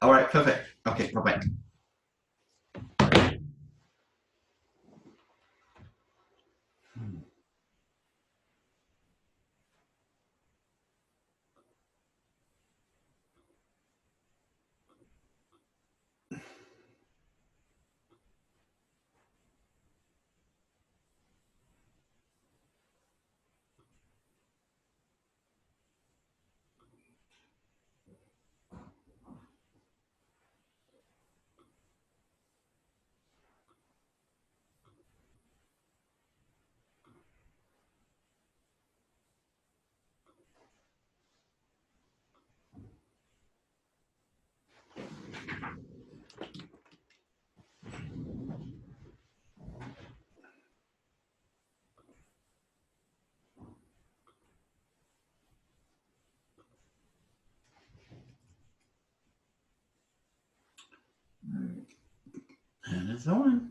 All right, perfect. Okay, bye-bye. And it's on.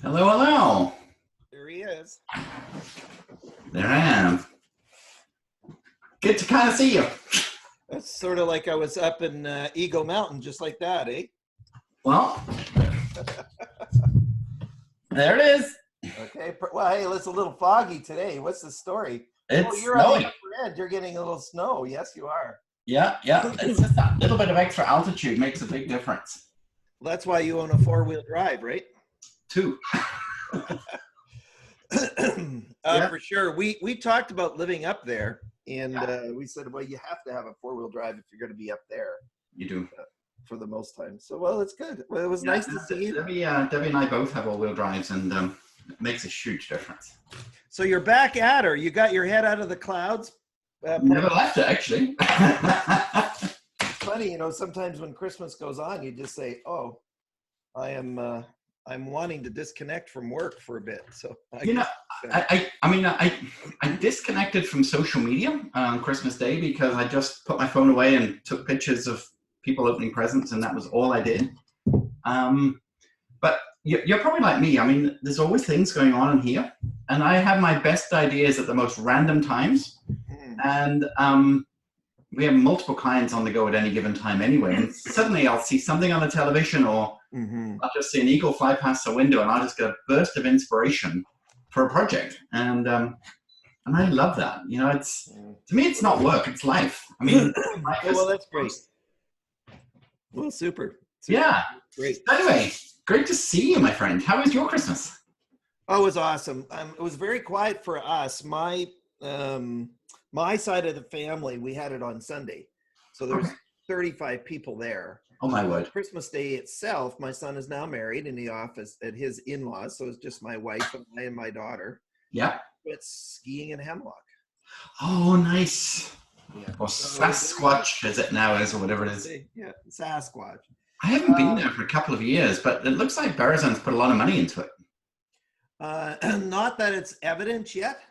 Hello, hello. There he is. There I am. Good to kind of see you. That's sort of like I was up in Eagle Mountain, just like that, eh? Well, there it is. Okay. Well, hey, it's a little foggy today. What's the story? Oh, It's you're on the snowing. upper end. You're getting a little snow. Yes, you are. Yeah, yeah. It's just that little bit of extra altitude makes a big difference. That's why you own a four-wheel drive, right? Two. Yeah. For sure. We talked about living up there, and we said, well, you have to have a four-wheel drive if you're going to be up there You do. for the most time. So, well, it's good. Well, it was Yeah, nice to see you. Debbie and I both have all-wheel drives, and it makes a huge difference. So you're back at her. You got your head out of the clouds. Never left it, actually. It's funny, sometimes when Christmas goes on, you just say, "Oh, I am I'm wanting to disconnect from work for a bit." So I disconnected from social media on Christmas Day because I just put my phone away and took pictures of people opening presents, and that was all I did. But you're probably like me. I mean, there's always things going on in here, and I have my best ideas at the most random times. And we have multiple clients on the go at any given time anyway. And suddenly I'll see something on the television, or I'll just see an eagle fly past the window, and I'll just get a burst of inspiration for a project. And I love that. It's, to me, it's not work, it's life. I mean, life well, that's great. Well, super. Yeah. Great. Anyway, great to see you, my friend. How was your Christmas? Oh, it was awesome. It was very quiet for us. My side of the family, we had it on Sunday. So there's 35 people there. Oh, my word. Christmas Day itself, my son is now married in the office at his in-laws. So it's just my wife and I and my daughter. Yeah. It's skiing in Hemlock. Oh, nice. Yeah. Or Sasquatch, as it now is, or whatever it is. Yeah, Sasquatch. I haven't been there for a couple of years, but it looks like Berezone's put a lot of money into it. Not that it's evident yet.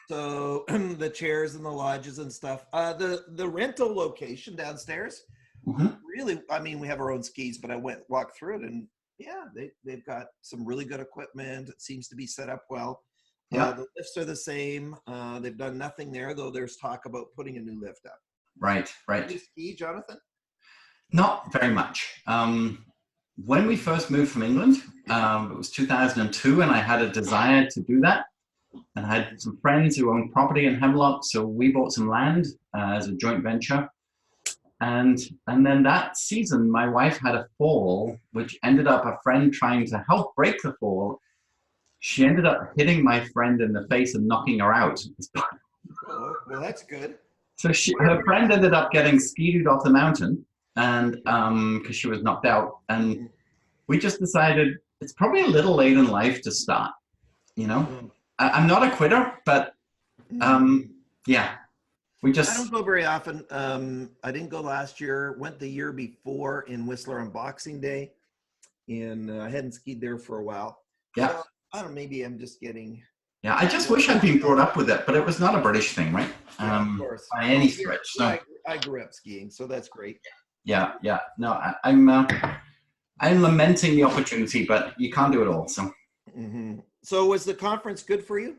So the chairs and the lodges and stuff. The rental location downstairs, really, I mean, we have our own skis, but I walked through it, and yeah, they've got some really good equipment. It seems to be set up well. Yeah. The lifts are the same. They've done nothing there, though there's talk about putting a new lift up. Right. Do you ski, Jonathan? Not very much. When we first moved from England, it was 2002, and I had a desire to do that. And I had some friends who owned property in Hemlock, so we bought some land as a joint venture. And then that season, my wife had a fall, which ended up a friend trying to help break the fall. She ended up hitting my friend in the face and knocking her out. Well, that's good. So her friend ended up getting skied off the mountain, and because she was knocked out. And we just decided it's probably a little late in life to start, I'm not a quitter, but yeah, I don't go very often. I didn't go last year. Went the year before in Whistler on Boxing Day, and I hadn't skied there for a while. Yeah. So I don't know, maybe I'm just getting. Yeah, I just wish I'd been brought up with it, but it was not a British thing, right? Yeah, of course. By any stretch. So I grew up skiing, so that's great. yeah. No, I'm lamenting the opportunity, but you can't do it all. So. So was the conference good for you?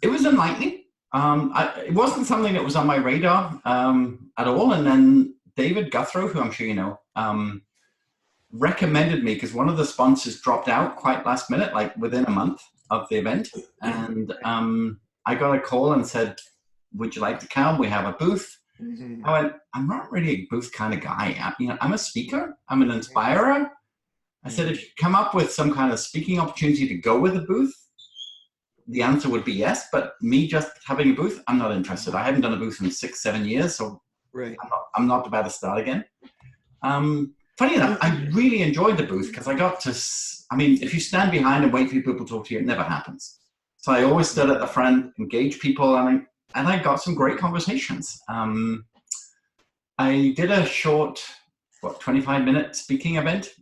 It was enlightening. It wasn't something that was on my radar at all. And then David Guthrow, who I'm sure you know, recommended me because one of the sponsors dropped out quite last minute, like within a month of the event. And I got a call and said, would you like to come? We have a booth. I went, I'm not really a booth kind of guy. I'm a speaker. I'm an inspirer. I said, if you come up with some kind of speaking opportunity to go with a booth, the answer would be yes. But me just having a booth, I'm not interested. I haven't done a booth in 6-7 years, so right. I'm not about to start again. Funny enough, I really enjoyed the booth because I got to, if you stand behind and wait for people to talk to you, it never happes. So I always stood at the front, engage people, and I got some great conversations. I did a short, 25-minute speaking event,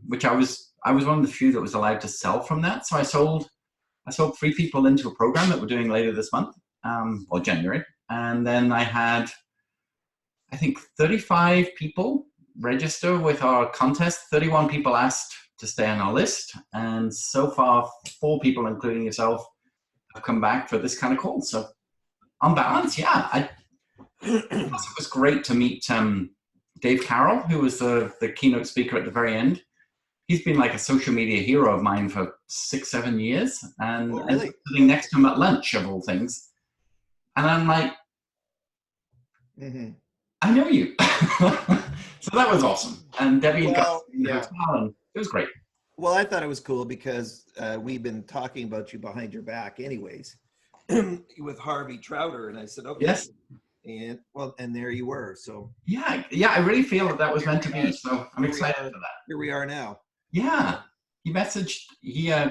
which I was one of the few that was allowed to sell from that. So I sold 3 people into a program that we're doing later this month, or January. And then I had, I think, 35 people register with our contest. 31 people asked to stay on our list. And so far, 4 people, including yourself, have come back for this kind of call. So on balance, yeah, it was great to meet Dave Carroll, who was the keynote speaker at the very end. He's been like a social media hero of mine for 6-7 years, and, really? and sitting next to him at lunch, of all things. And I'm like, I know you. So that was awesome. And Debbie got in the hotel, and it was great. Well, I thought it was cool because we've been talking about you behind your back anyways with Harvey Trouter. And I said, okay. Yes. And there you were. So yeah, I really feel that was meant to be. So I'm excited for that. Here we are now. Yeah. He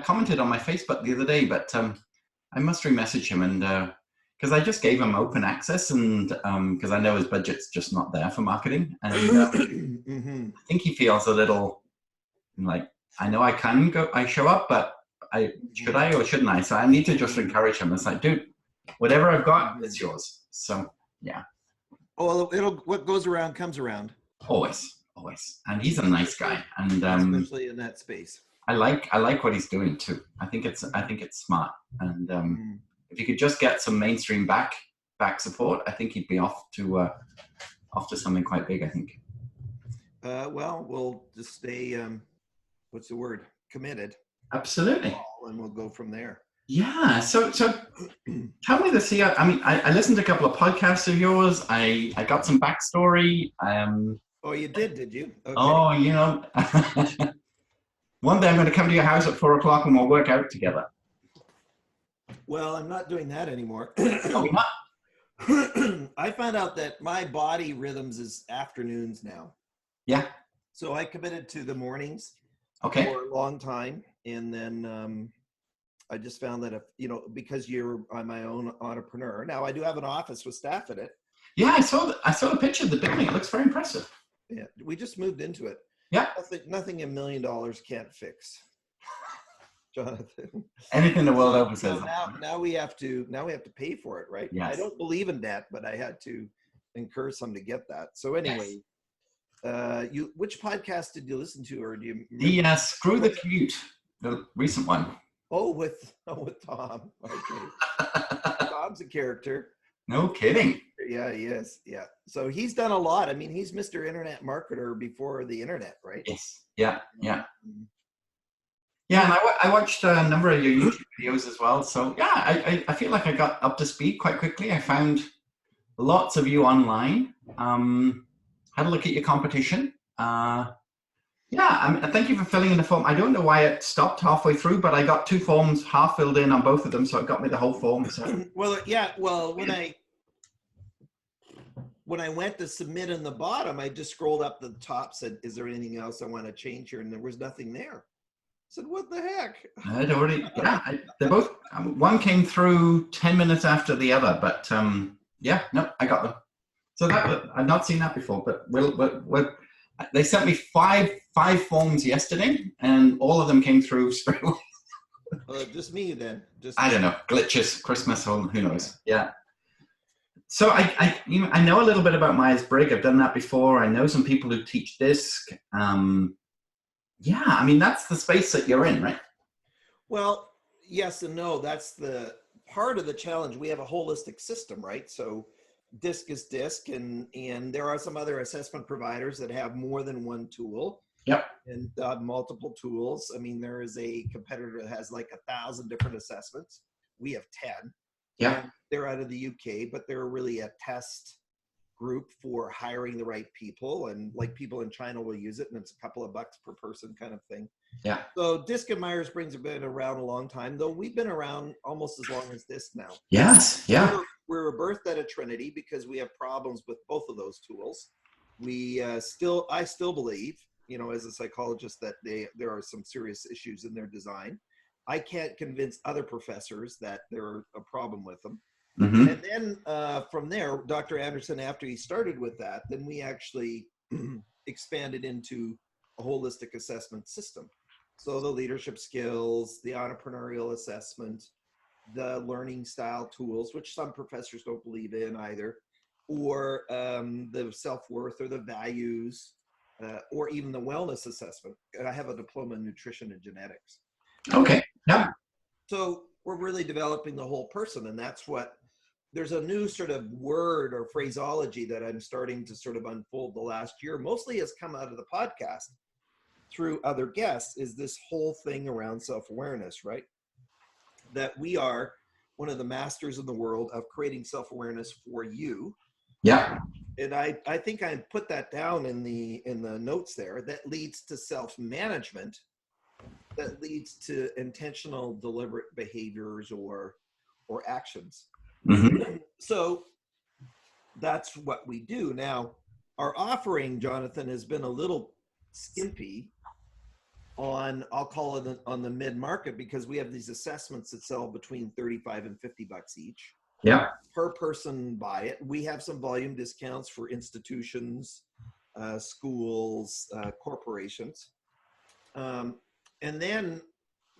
commented on my Facebook the other day, but I must re-message him, and because I just gave him open access, and because I know his budget's just not there for marketing. And I think he feels a little like, I know I can go, I show up, but should I or shouldn't I? So I need to just encourage him. It's like, dude, whatever I've got, it's yours. So yeah. Well, what goes around comes around. Always. And he's a nice guy, and especially in that space. I like what he's doing too. I think it's smart, and if he could just get some mainstream back support, I think he'd be off to something quite big, I think. Well, we'll just stay what's the word? Committed. Absolutely. And we'll go from there. Yeah. So tell me this here. I listened to a couple of podcasts of yours. I got some backstory. Oh, you did you? Okay. Oh, one day I'm going to come to your house at 4:00 and we'll work out together. Well, I'm not doing that anymore. Oh, you're not? I found out that my body rhythms is afternoons now. Yeah. So I committed to the mornings for a long time. And then I just found that because I'm my own entrepreneur. Now I do have an office with staff in it. Yeah, I saw the picture of the building. It looks very impressive. Yeah, we just moved into it. Yeah. Nothing $1 million can't fix. Jonathan. Anything the world over says. Now we have to pay for it, right? Yes. I don't believe in debt, but I had to incur some to get that. So anyway, which podcast did you listen to, or do you? The Screw the Commute, the recent one. Oh, with Tom. Okay. Tom's a character. No kidding. Yeah, he is. Yeah. So he's done a lot. I mean, he's Mr. Internet marketer before the internet, right? Yes. Yeah. Yeah. Yeah, and I watched a number of your YouTube videos as well. So yeah, I feel like I got up to speed quite quickly. I found lots of you online. Had a look at your competition. Thank you for filling in the form. I don't know why it stopped halfway through, but I got 2 forms half filled in on both of them, so it got me the whole form. So. Well, when I went to submit in the bottom, I just scrolled up the top, said, "Is there anything else I want to change here?" And there was nothing there. I said, "What the heck?" I'd already, they both. One came through 10 minutes after the other, but I got them. So I've not seen that before, but They sent me five forms yesterday, and all of them came through straight away. Just me then. Just I don't know, glitches, Christmas, who knows? Yeah. So I know a little bit about Myers-Briggs. I've done that before. I know some people who teach DISC. Yeah, I mean, that's the space that you're in, right? Well, yes and no. That's the part of the challenge. We have a holistic system, right? So DISC is DISC, and there are some other assessment providers that have more than one tool. Yep. And multiple tools. I mean, there is a competitor that has like 1,000 different assessments. We have 10. Yeah. They're out of the UK, but they're really a test group for hiring the right people. And like people in China will use it, and it's a couple of bucks per person kind of thing. Yeah. So DISC and Myers-Briggs have been around a long time, though we've been around almost as long as DISC now. Yes. Yeah. We're birthed out of Trinity because we have problems with both of those tools. I still believe, you know, as a psychologist, that there are some serious issues in their design. I can't convince other professors that there's a problem with them. Mm-hmm. And then from there, Dr. Anderson, after he started with that, then we actually expanded into a holistic assessment system. So the leadership skills, the entrepreneurial assessment, the learning style tools, which some professors don't believe in either, or the self-worth or the values, or even the wellness assessment. I have a diploma in nutrition and genetics. Okay. Yeah. So we're really developing the whole person, and that's what, there's a new sort of word or phraseology that I'm starting to sort of unfold the last year, mostly has come out of the podcast through other guests, is this whole thing around self-awareness, right? That we are one of the masters in the world of creating self-awareness for you. Yeah. And I think I put that down in the notes there, that leads to self-management, that leads to intentional deliberate behaviors or actions. Mm-hmm. So that's what we do. Now, our offering, Jonathan, has been a little skimpy on, I'll call it on the mid-market, because we have these assessments that sell between 35 and 50 bucks each. Yeah. Per person buy it. We have some volume discounts for institutions, schools, corporations. And then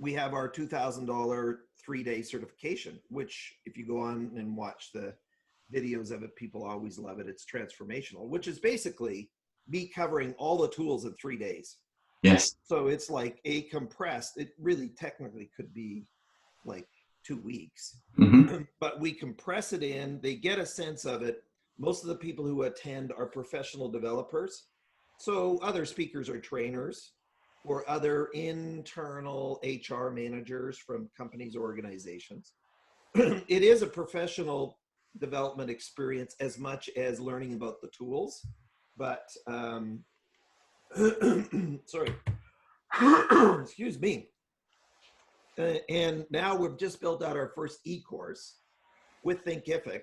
we have our $2,000 3-day certification, which if you go on and watch the videos of it, people always love it. It's transformational, which is basically me covering all the tools in 3 days. Yes. So it's like a compressed, it really technically could be like 2 weeks, Mm-hmm. but we compress it in, they get a sense of it. Most of the people who attend are professional developers. So other speakers are trainers or other internal HR managers from companies or organizations. It is a professional development experience as much as learning about the tools, but sorry, excuse me. And now we've just built out our first e-course with Thinkific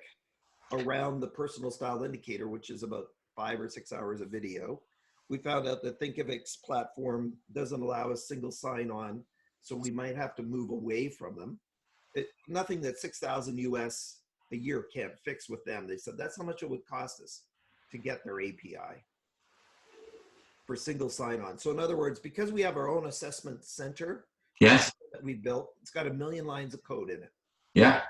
around the personal style indicator, which is about 5 or 6 hours of video. We found out that Thinkific's platform doesn't allow a single sign-on, so we might have to move away from them. Nothing that 6,000 US a year can't fix with them. They said that's how much it would cost us to get their API for single sign-on. So in other words, because we have our own assessment center, Yes. that we built, it's got 1 million lines of code in it. Yeah.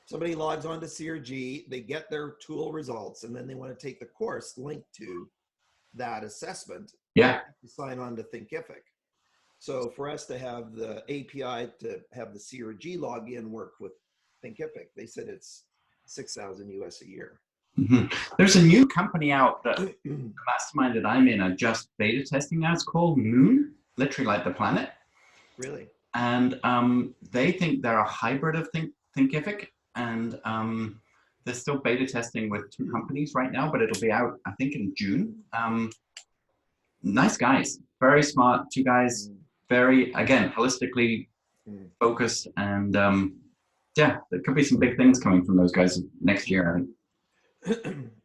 Somebody logs on to CRG, they get their tool results, and then they want to take the course linked to that assessment. Yeah. To sign on to Thinkific. So for us to have the API to have the CRG login work with Thinkific, they said it's 6,000 US a year. Mm-hmm. There's a new company out that the mastermind that I'm in are just beta testing now. It's called Moon, literally like the planet. Really? And they think they're a hybrid of Thinkific, and they're still beta testing with 2 companies right now, but it'll be out, I think, in June. Nice guys, very smart, 2 guys, very, again, holistically focused, and yeah, there could be some big things coming from those guys next year, I think.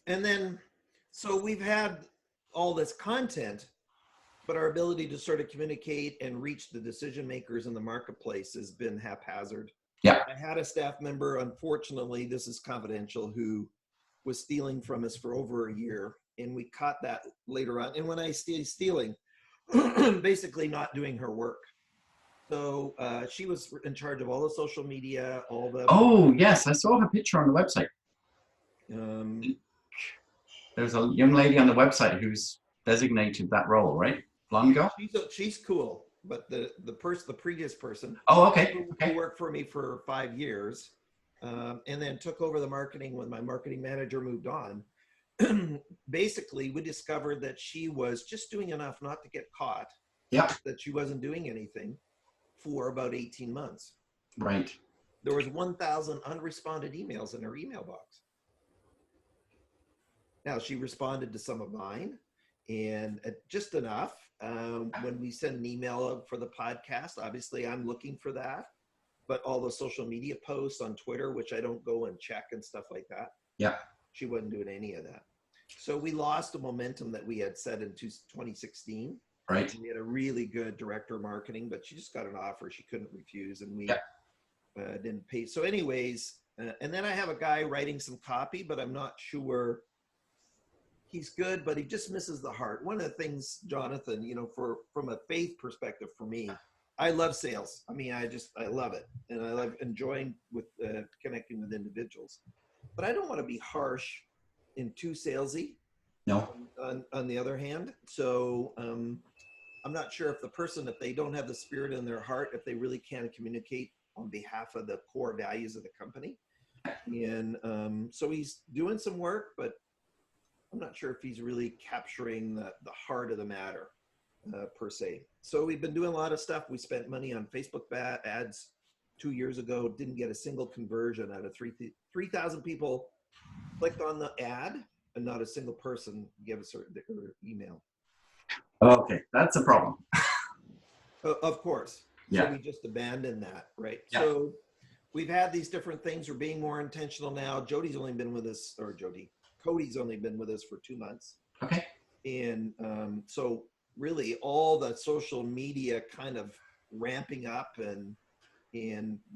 And then, so we've had all this content, but our ability to sort of communicate and reach the decision makers in the marketplace has been haphazard. Yeah. I had a staff member, unfortunately, this is confidential, who was stealing from us for over a year. and we caught that later on. And when I say stealing, basically not doing her work. So she was in charge of all the social media, all the. Oh yes, I saw her picture on the website. Um, There's a young lady on the website who's designated that role, right? Blonde girl? she's cool, but the previous person, Oh, okay. who worked for me for 5 years, and then took over the marketing when my marketing manager moved on. Basically, we discovered that she was just doing enough not to get caught. Yeah. That she wasn't doing anything for about 18 months. Right. There was 1,000 unresponded emails in her email box. Now, she responded to some of mine, and just enough. When we send an email out for the podcast, obviously I'm looking for that. But all the social media posts on Twitter, which I don't go and check and stuff like that. Yeah. She wasn't doing any of that. So we lost the momentum that we had set in 2016. Right. We had a really good director of marketing, but she just got an offer she couldn't refuse, and we didn't pay. So anyways, and then I have a guy writing some copy, but I'm not sure. He's good, but he just misses the heart. One of the things, Jonathan, from a faith perspective for me, I love sales. I mean, I love it. And I love enjoying with connecting with individuals. But I don't want to be harsh and too salesy. No. On the other hand. So I'm not sure if the person, if they don't have the spirit in their heart, if they really can communicate on behalf of the core values of the company. And so he's doing some work, but I'm not sure if he's really capturing the heart of the matter per se. So we've been doing a lot of stuff. We spent money on Facebook ads 2 years ago, didn't get a single conversion out of 3,000 people clicked on the ad, and not a single person gave us their email. Okay, that's a problem. Of course. Yeah. So we just abandoned that, right? Yeah. So we've had these different things. We're being more intentional now. Cody's only been with us for 2 months. Okay. And so really all the social media kind of ramping up and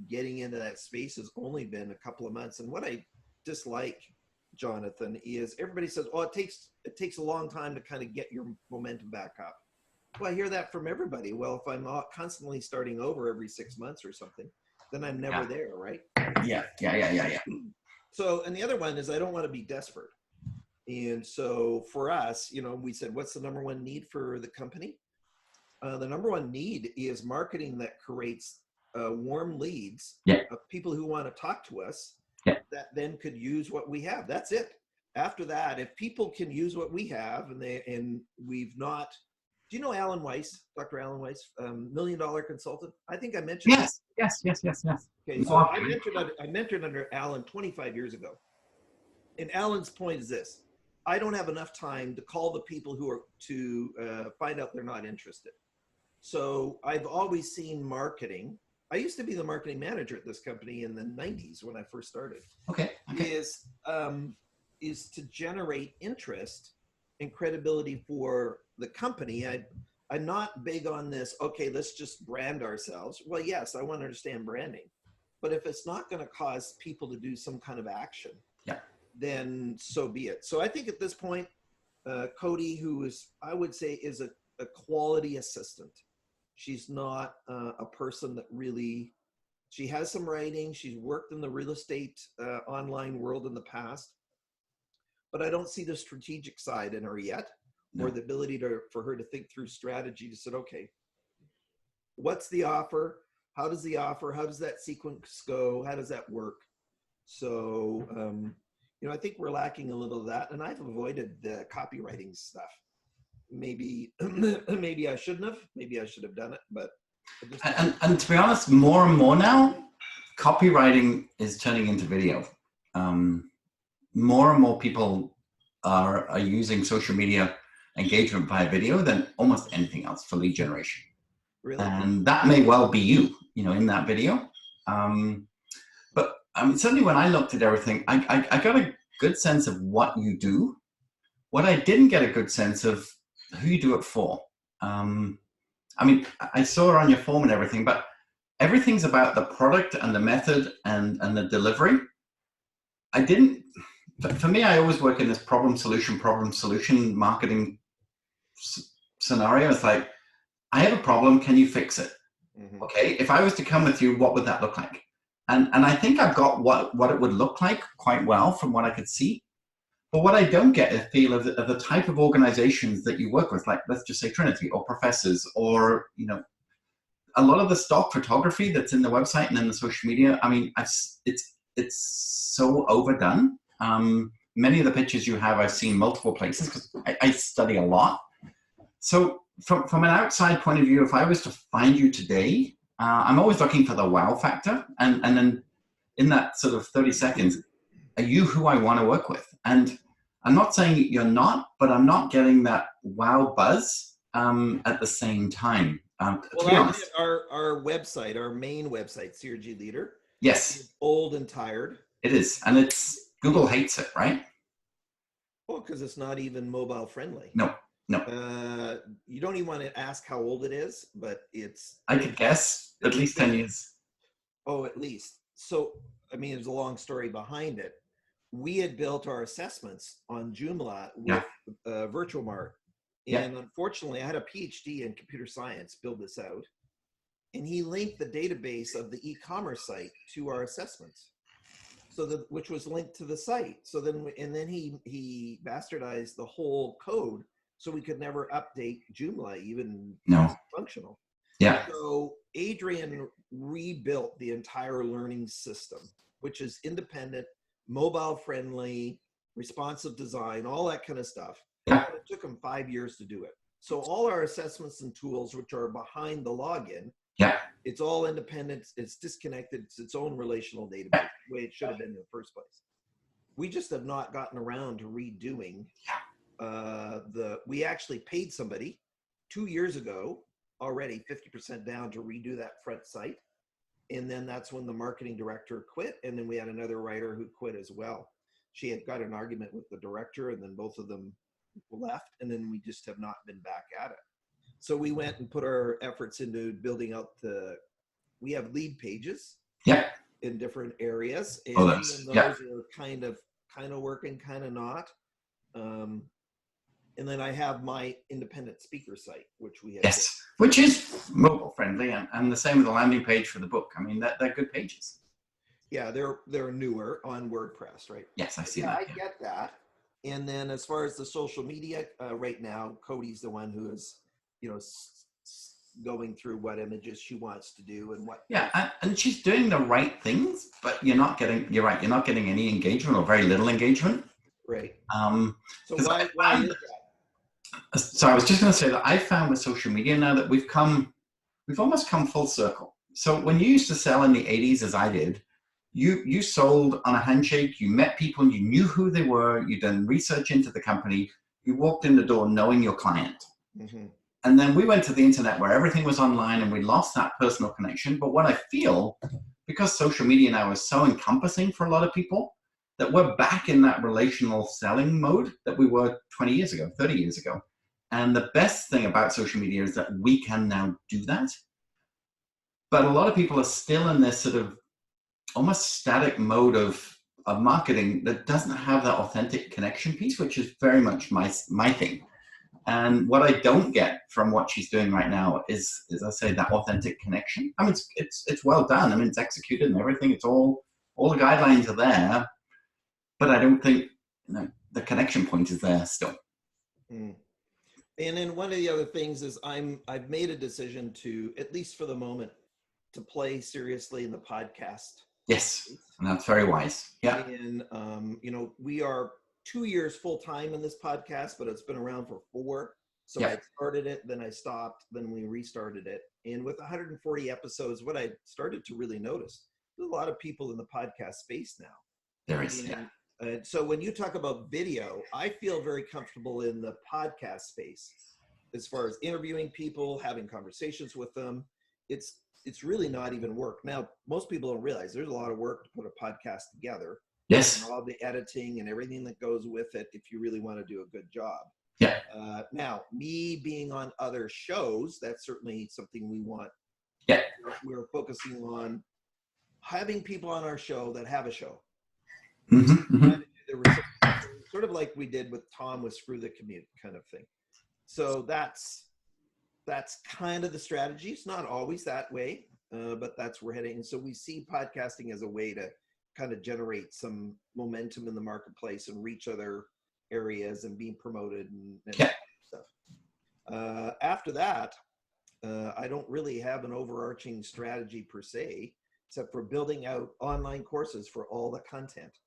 getting into that space has only been a couple of months. And what I dislike, Jonathan, is everybody says, oh, it takes a long time to kind of get your momentum back up. Well, I hear that from everybody. Well, if I'm not constantly starting over every 6 months or something, then I'm never there, right? Yeah. So, and the other one is I don't want to be desperate. And so for us, we said, what's the number one need for the company? The number one need is marketing that creates warm leads of people who want to talk to us that then could use what we have. That's it. After that, if people can use what we have and we've not, do you know Alan Weiss, Dr. Alan Weiss, $1 Million Consultant? I think I mentioned Yes. Okay, so I mentored under Alan 25 years ago. And Alan's point is this: I don't have enough time to call the people who are to find out they're not interested. So I've always seen marketing. I used to be the marketing manager at this company in the 90s when I first started. Okay. Is to generate interest and credibility for the company. I'm not big on this, okay, let's just brand ourselves. Well, yes, I want to understand branding. But if it's not going to cause people to do some kind of action, then so be it. So I think at this point, Cody, who is, I would say, is a quality assistant. She's not a person that really, she has some writing. She's worked in the real estate online world in the past, but I don't see the strategic side in her yet, or the ability for her to think through strategy to say, okay, what's the offer? How does that sequence go? How does that work? So, I think we're lacking a little of that, and I've avoided the copywriting stuff. Maybe I shouldn't have. Maybe I should have done it, but and to be honest, more and more now, copywriting is turning into video. More and more people are using social media engagement via video than almost anything else for lead generation. Really? And that may well be you in that video. But certainly when I looked at everything, I got a good sense of what you do. What I didn't get a good sense of who you do it for. I saw it on your form and everything, but everything's about the product and the method and the delivery. For me, I always work in this problem solution marketing scenario. It's like, I have a problem. Can you fix it? Mm-hmm. Okay. If I was to come with you, what would that look like? And I think I've got what it would look like quite well from what I could see. But what I don't get a feel of the type of organizations that you work with, like let's just say Trinity or professors, or a lot of the stock photography that's in the website and in the social media. I mean, it's so overdone. Many of the pictures you have, I've seen multiple places because I study a lot. So from an outside point of view, if I was to find you today, I'm always looking for the wow factor, and then in that sort of 30 seconds, are you who I want to work with? And I'm not saying you're not, but I'm not getting that wow buzz at the same time. To be honest, our website, our main website, CRG Leader, yes, is old and tired. it is, and it's Google hates it, right? Well, because it's not even mobile friendly. No, no. You don't even want to ask how old it is, but I could guess at least 10 years. Oh, at least. So, I mean, there's a long story behind it. We had built our assessments on Joomla with Virtual Mart. And unfortunately, I had a PhD in computer science build this out. And he linked the database of the e-commerce site to our assessments. Which was linked to the site. So then, and then he bastardized the whole code so we could never update Joomla, even functional. Yeah. So Adrian rebuilt the entire learning system, which is independent, mobile friendly, responsive design, all that kind of stuff. Yeah. It took him 5 years to do it. So all our assessments and tools, which are behind the login, it's all independent, it's disconnected, it's its own relational database, the way it should have been in the first place. We just have not gotten around to redoing we actually paid somebody 2 years ago already 50% down to redo that front site. And then that's when the marketing director quit. And then we had another writer who quit as well. She had got an argument with the director, and then both of them left. And then we just have not been back at it. So we went and put our efforts into building out we have lead pages in different areas. And those are kind of working, kind of not. And then I have my independent speaker site, which we have. Which is mobile friendly, and the same with the landing page for the book. I mean, they're good pages. Yeah, they're newer on WordPress, right? Yes, I see that. I get that. And then as far as the social media, right now, Cody's the one who is, going through what images she wants to do and what. Yeah, and she's doing the right things, but you're not getting any engagement or very little engagement. Right. So why is that? So I was just going to say that I found with social media now that we've almost come full circle. So when you used to sell in the 80s, as I did, you sold on a handshake, you met people, you knew who they were, you done research into the company, you walked in the door knowing your client. Mm-hmm. And then we went to the internet where everything was online and we lost that personal connection. But what I feel, because social media now is so encompassing for a lot of people, that we're back in that relational selling mode that we were 20 years ago, 30 years ago. And the best thing about social media is that we can now do that. But a lot of people are still in this sort of almost static mode of marketing that doesn't have that authentic connection piece, which is very much my thing. And what I don't get from what she's doing right now is I say, that authentic connection. I mean, it's well done. I mean, it's executed and everything. It's all the guidelines are there, but I don't think the connection point is there still. Mm. And then one of the other things is I've made a decision to, at least for the moment, to play seriously in the podcast. Yes, and that's very wise. Yeah. And we are 2 years full time in this podcast, but it's been around for 4. So I started it, then I stopped, then we restarted it. And with 140 episodes, what I started to really notice, there's a lot of people in the podcast space now. There is. So when you talk about video, I feel very comfortable in the podcast space as far as interviewing people, having conversations with them. It's really not even work. Now, most people don't realize there's a lot of work to put a podcast together. Yes. And all the editing and everything that goes with it if you really want to do a good job. Yeah. Now, me being on other shows, that's certainly something we want. Yeah. We're focusing on having people on our show that have a show. Mm-hmm, mm-hmm. The sort of like we did with Tom with Screw the Commute kind of thing. So that's kind of the strategy. It's not always that way, but that's where we're heading. And so we see podcasting as a way to kind of generate some momentum in the marketplace and reach other areas and being promoted and stuff. After that, I don't really have an overarching strategy per se, except for building out online courses for all the content.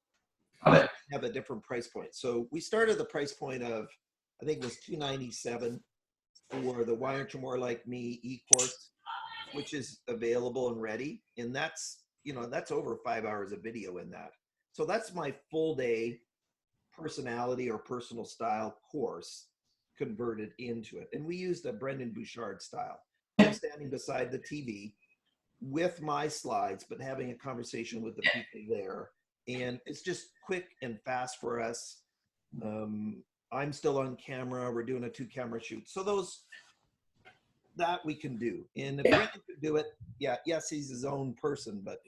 Have a different price point. So we started the price point of, I think it was $297 for the Why Aren't You More Like Me e-course, which is available and ready. And that's, that's over 5 hours of video in that. So that's my full day personality or personal style course converted into it. And we used a Brendan Bouchard style. I'm standing beside the TV with my slides, but having a conversation with the people there. And it's just quick and fast for us. I'm still on camera. We're doing a 2-camera shoot. So that we can do. And if Brendan could do it, yes, he's his own person, but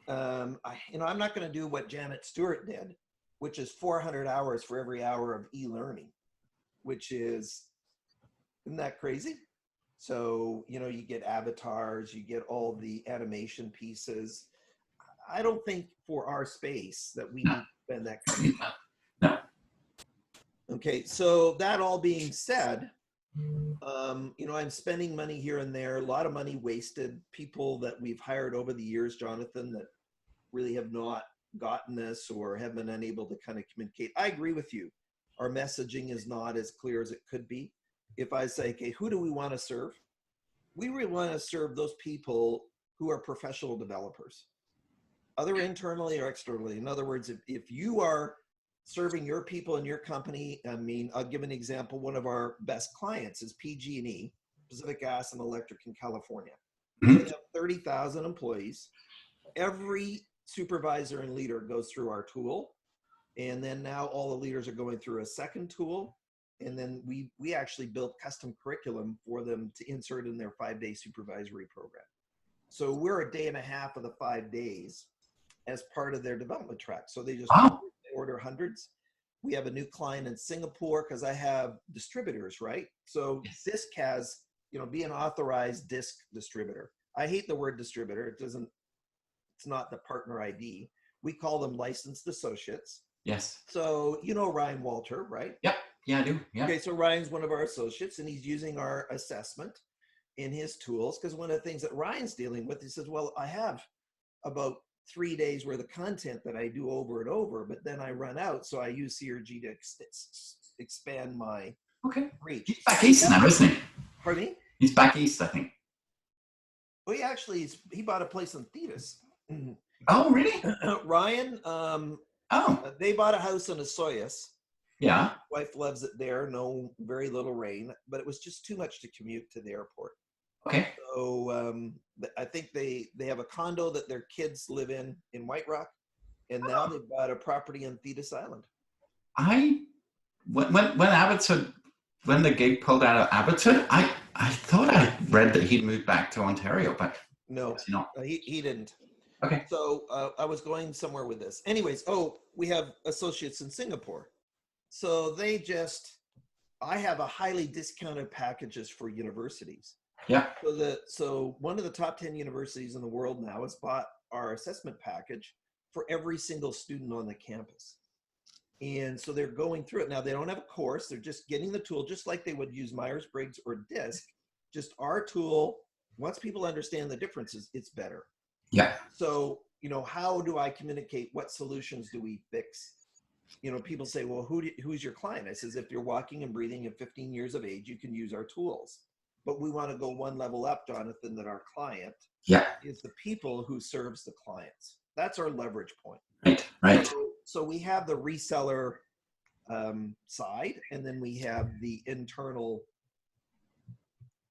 I'm not going to do what Janet Stewart did, which is 400 hours for every hour of e-learning, isn't that crazy? So, you get avatars, you get all the animation pieces. I don't think for our space that we need to spend that kind of time. No. Okay, so that all being said, I'm spending money here and there, a lot of money wasted, people that we've hired over the years, Jonathan, that really have not gotten this or have been unable to kind of communicate. I agree with you. Our messaging is not as clear as it could be. If I say, okay, who do we want to serve? We really want to serve those people who are professional developers, either internally or externally. In other words, if you are serving your people in your company, I'll give an example. One of our best clients is PG&E, Pacific Gas and Electric in California. They have 30,000 employees. Every supervisor and leader goes through our tool. And then now all the leaders are going through a second tool. And then we actually built custom curriculum for them to insert in their 5-day supervisory program. So we're a day and a half of the 5 days as part of their development track. So they just order hundreds. We have a new client in Singapore because I have distributors, right? So DISC has, be an authorized DISC distributor. I hate the word distributor. It's not the partner ID. We call them licensed associates. Yes. So, Ryan Walter, right? Yep. Yeah, I do. Yeah. Okay, so Ryan's one of our associates, and he's using our assessment in his tools, because one of the things that Ryan's dealing with, he says, well, I have about 3 days worth of content that I do over and over, but then I run out, so I use CRG to expand my reach. He's back east now, isn't he? Pardon me? He's back east, I think. Well, he bought a place in Thetis. Oh, really? Ryan, they bought a house in Osoyoos. Yeah. Wife loves it there. Very little rain, but it was just too much to commute to the airport. Okay. So I think they have a condo that their kids live in White Rock, and now they've got a property on Thetis Island. When the gig pulled out of Abbotsford, I thought I read that he'd moved back to Ontario, but no, he didn't. Okay. So I was going somewhere with this. Anyways, we have associates in Singapore. So I have a highly discounted packages for universities. Yeah. So one of the top 10 universities in the world now has bought our assessment package for every single student on the campus. And so they're going through it. Now, they don't have a course. They're just getting the tool, just like they would use Myers-Briggs or DISC. Just our tool, once people understand the differences, it's better. Yeah. So, how do I communicate? What solutions do we fix? People say, well, who's your client? I says, if you're walking and breathing at 15 years of age, you can use our tools. But we want to go one level up, Jonathan, that our client is the people who serves the clients. That's our leverage point. Right. So we have the reseller side, and then we have the internal,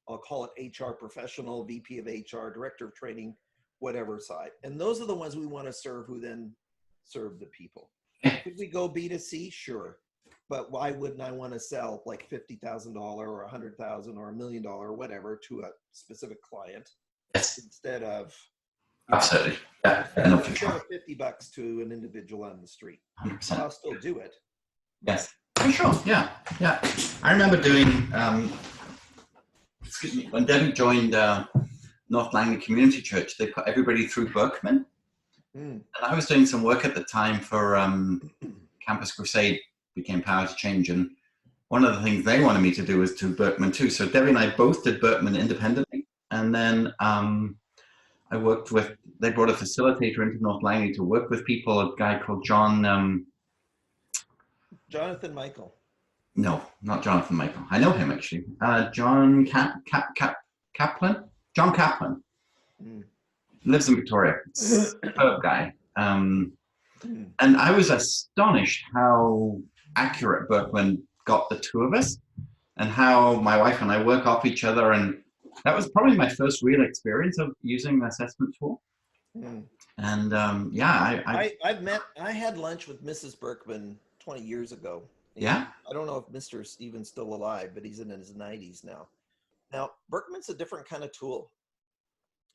I'll call it HR professional, VP of HR, director of training, whatever side. And those are the ones we want to serve, who then serve the people. Could we go B2C? Sure. But why wouldn't I want to sell like $50,000 or $100,000 or $1 million or whatever to a specific client instead of absolutely. Yeah. instead of $50 to an individual on the street? 100%. I'll still do it, Yes, for sure. Yeah, yeah. I remember doing, excuse me, when Debbie joined North Langley Community Church, they put everybody through Berkman. And I was doing some work at the time for Campus Crusade, became Power to Change. And one of the things they wanted me to do was do Berkman too. So Debbie and I both did Berkman independently. And then I worked with, they brought a facilitator into North Langley to work with people, a guy called John. Jonathan Michael. No, not Jonathan Michael. I know him actually. John Kaplan? John Kaplan. Lives in Victoria. Superb guy. And I was astonished how accurate Berkman got the two of us and how my wife and I work off each other. And that was probably my first real experience of using the assessment tool. And yeah, I had lunch with Mrs. Berkman 20 years ago. Yeah. I don't know if Mr. Steven's still alive, but he's in his 90s now. Now, Berkman's a different kind of tool.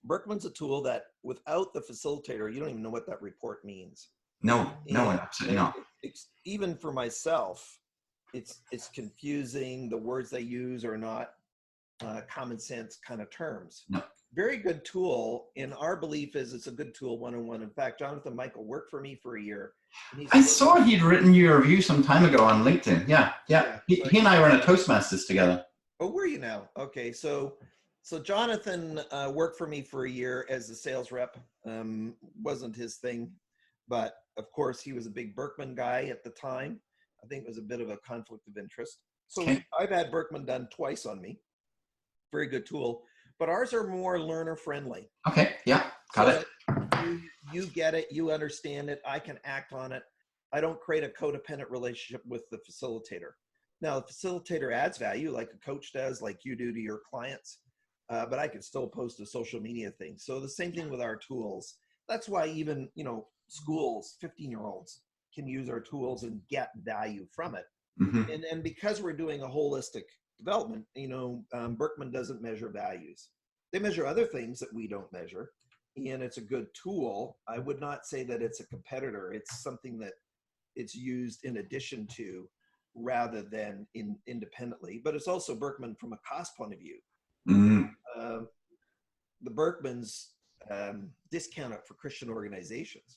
Berkman's a tool that without the facilitator, you don't even know what that report means. No, absolutely not. Even for myself, it's confusing. The words they use are not common sense kind of terms. No. Very good tool. And our belief is it's a good tool one-on-one. In fact, Jonathan Michael worked for me for a year. I saw he'd written you a review some time ago on LinkedIn. Yeah. He and I were in a Toastmasters together. Oh, were you now? Okay, so Jonathan worked for me for a year as a sales rep. Wasn't his thing, but of course he was a big Berkman guy at the time. I think it was a bit of a conflict of interest. So okay. I've had Berkman done twice on me. Very good tool, but ours are more learner friendly. Okay, yeah, got it. You get it, you understand it, I can act on it. I don't create a codependent relationship with the facilitator. Now, the facilitator adds value like a coach does, like you do to your clients, but I can still post a social media thing. So the same thing with our tools. That's why even, schools, 15-year-olds can use our tools and get value from it. And because we're doing a holistic development, Berkman doesn't measure values. They measure other things that we don't measure. And it's a good tool. I would not say that it's a competitor. It's something that it's used in addition to rather than independently. But it's also Berkman from a cost point of view. The Berkmans discount it for Christian organizations.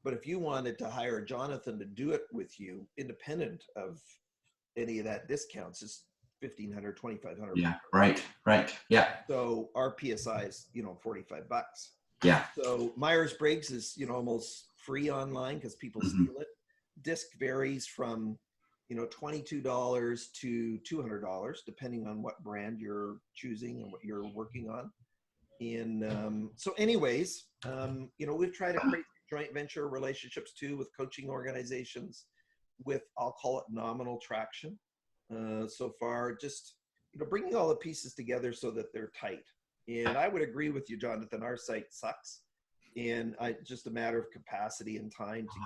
But if you wanted to hire Jonathan to do it with you, independent of any of that discounts, it's $1,500, $2,500. Yeah, right. Yeah. So our PSI is, $45. Yeah. So Myers-Briggs is, almost free online because people steal it. Disc varies from, $22 to $200, depending on what brand you're choosing and what you're working on. And so anyways, we've tried to create joint venture relationships too with coaching organizations with, I'll call it nominal traction. So far, just, bringing all the pieces together so that they're tight. And I would agree with you, Jonathan, our site sucks. And just a matter of capacity and time to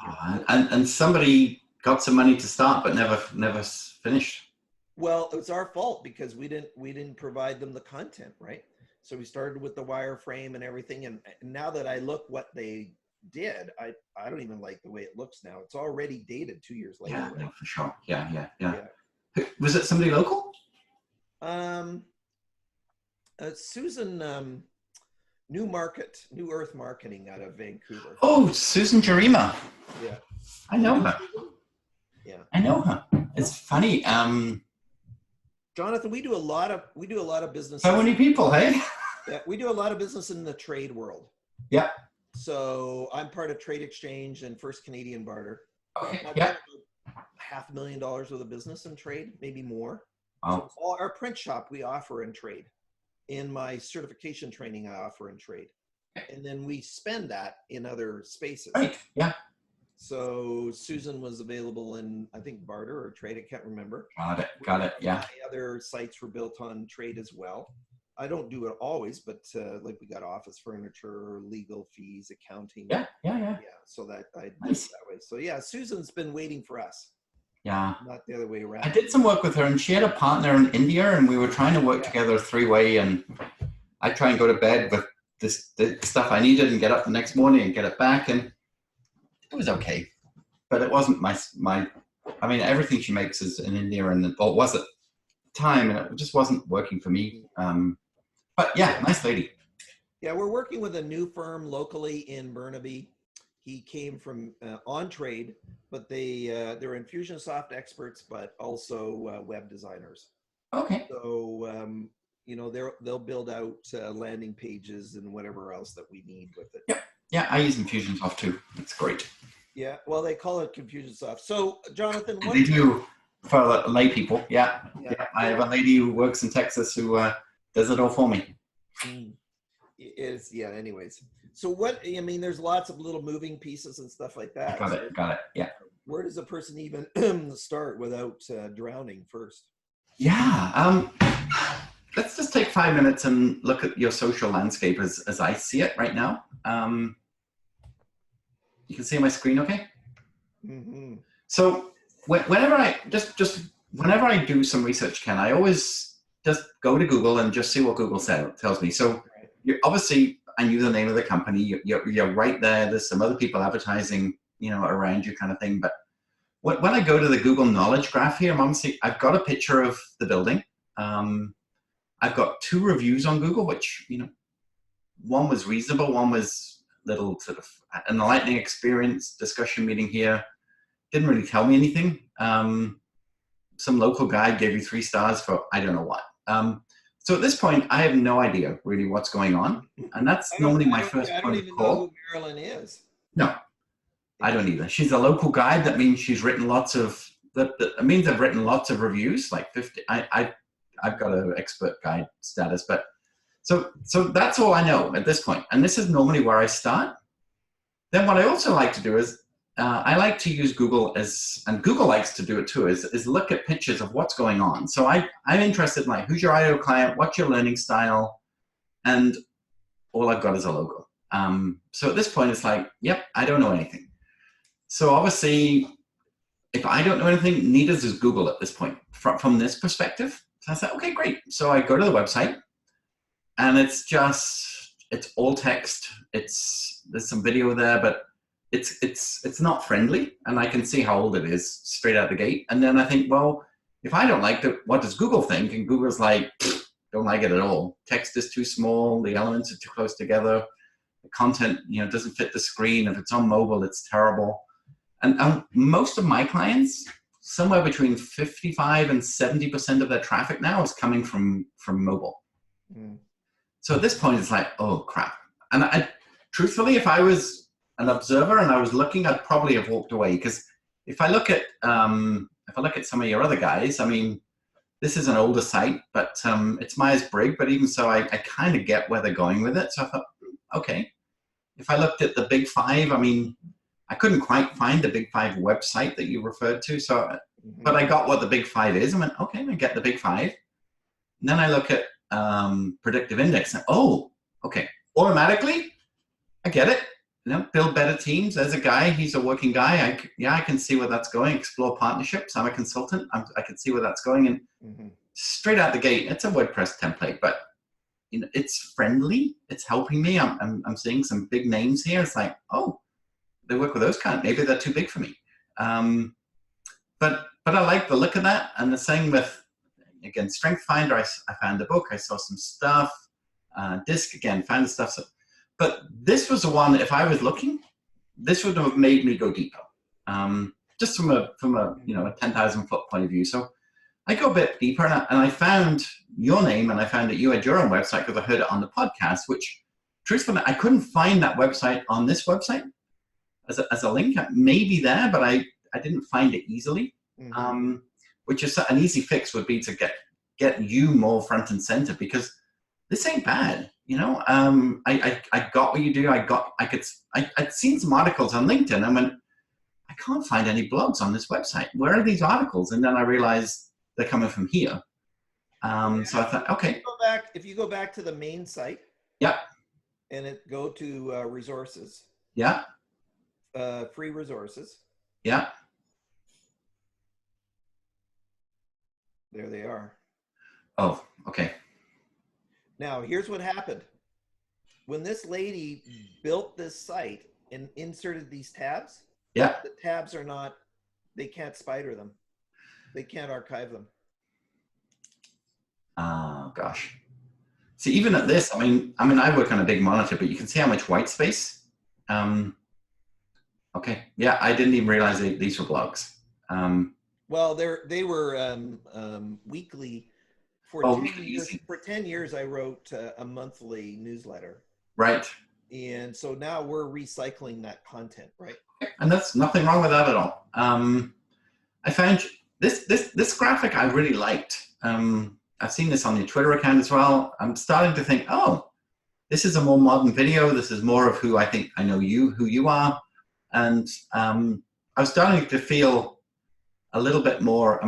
get and somebody got some money to start, but never finished. Well, it's our fault because we didn't provide them the content, right? So we started with the wireframe and everything. And now that I look what they did, I don't even like the way it looks now. It's already dated 2 years later. Yeah, right? no, for sure. Yeah. Was it somebody local? Susan, New Earth Marketing out of Vancouver. Oh, Susan Jarima. Yeah. I know her. Yeah. I know her. It's funny. Jonathan, we do a lot of business. So many people, hey? Yeah, we do a lot of business in the trade world. Yeah. So I'm part of Trade Exchange and First Canadian Barter. Okay. Yeah. $500,000 worth of business in trade, maybe more. Wow. So all our print shop we offer in trade. In my certification training, I offer in trade. And then we spend that in other spaces. Right. Yeah. So Susan was available in, I think, barter or trade. I can't remember. Got it. Yeah. My other sites were built on trade as well. I don't do it always, but like we got office furniture, legal fees, accounting. Yeah. So that I did Nice. it that way. So yeah, Susan's been waiting for us. Yeah. Not the other way around. I did some work with her, and she had a partner in India, and we were trying to work together three-way, and I try and go to bed with the stuff I needed and get up the next morning and get it back, and it was okay. But it wasn't my I mean, everything she makes is in India, and or was at the time, and it just wasn't working for me. But yeah, nice lady. Yeah, we're working with a new firm locally in Burnaby. He came from On Trade, but they're Infusionsoft experts, but also web designers. Okay. So you know, they'll build out landing pages and whatever else that we need with it. Yep. Yeah, I use Infusionsoft too. It's great. Yeah, well, they call it Confusionsoft. So, Jonathan, They do for lay people. Yeah. Yeah. Yeah. I have a lady who works in Texas who does it all for me. Is yeah. Anyways, so what? I mean, there's lots of little moving pieces and stuff like that. Got it. Got it. Yeah. Where does a person even start without drowning first? Yeah. Let's just take 5 minutes and look at your social landscape as I see it right now. You can see my screen, okay? Mm-hmm. So whenever I whenever I do some research, Ken, I always just go to Google and just see what Google tells me. So you're obviously, I knew the name of the company. You're right there. There's some other people advertising, you know, around you, kind of thing. But when I go to the Google Knowledge Graph here, I've got a picture of the building. I've got 2 reviews on Google, which, you know, one was reasonable, one was little sort of an enlightening experience discussion meeting here. Didn't really tell me anything. Some local guy gave you 3 stars for I don't know what. So at this point, I have no idea really what's going on, and that's normally my first point of call. I don't even know who Marilyn is. No, I don't either. She's a local guide. That means she's written lots of. That means I've written lots of reviews, like 50. I've got an expert guide status, but so that's all I know at this point. And this is normally where I start. Then what I also like to do is I like to use Google and Google likes to do it too, is look at pictures of what's going on. So I'm interested in like, who's your ideal client? What's your learning style? And all I've got is a logo. So at this point, it's like, yep, I don't know anything. So obviously, if I don't know anything, neither does Google at this point from this perspective. So I said, okay, great. So I go to the website and it's all text. There's some video there, but it's not friendly, and I can see how old it is straight out the gate. And then I think, well, if I don't like it, what does Google think? And Google's like, don't like it at all. Text is too small. The elements are too close together. The content, you know, doesn't fit the screen. If it's on mobile, it's terrible. And most of my clients, somewhere between 55 and 70% of their traffic now is coming from mobile. So at this point, it's like, oh crap. And truthfully, if I was an observer and I was looking, I'd probably have walked away, because if I look at some of your other guys, I mean, this is an older site, but it's Myers-Briggs. But even so, I kind of get where they're going with it. So I thought, okay. If I looked at the Big Five, I mean, I couldn't quite find the Big Five website that you referred to. So, but I got what the Big Five is. I went, okay, I get the Big Five. And then I look at predictive index. And, oh, okay, automatically, I get it. You know, build better teams. There's a guy, he's a working guy. I can see where that's going. Explore partnerships. I'm a consultant. I can see where that's going. And straight out the gate, it's a WordPress template, but you know, it's friendly. It's helping me. I'm seeing some big names here. It's like, oh, they work with those kind. Maybe they're too big for me. But I like the look of that. And the same with, again, Strength Finder. I found the book. I saw some stuff. Disc, again, found the stuff. So, but this was the one that if I was looking, this would have made me go deeper. Just from a you know, a 10,000 foot point of view. So I go a bit deeper, and I found your name, and I found that you had your own website because I heard it on the podcast, which truthfully, I couldn't find that website on this website as a link. Maybe there, but I didn't find it easily. Which is an easy fix would be to get you more front and center, because this ain't bad. You know, I got what you do. I'd seen some articles on LinkedIn. I went, I can't find any blogs on this website. Where are these articles? And then I realized they're coming from here. So I thought, okay. If you go back to the main site. Yeah. And go to resources. Yeah. Free resources. Yeah. There they are. Oh, okay. Now, here's what happened. When this lady built this site and inserted these tabs, yeah, the tabs are not They can't spider them. They can't archive them. Oh gosh. See, even at this, I work on a big monitor, but you can see how much white space. Okay, yeah, I didn't even realize these were blogs. Well, they were weekly. For 10 years, I wrote a monthly newsletter. Right. And so now we're recycling that content, right? And that's nothing wrong with that at all. I found this graphic I really liked. I've seen this on your Twitter account as well. I'm starting to think, oh, this is a more modern video. This is more of who I think I know who you are. And I was starting to feel a little bit more,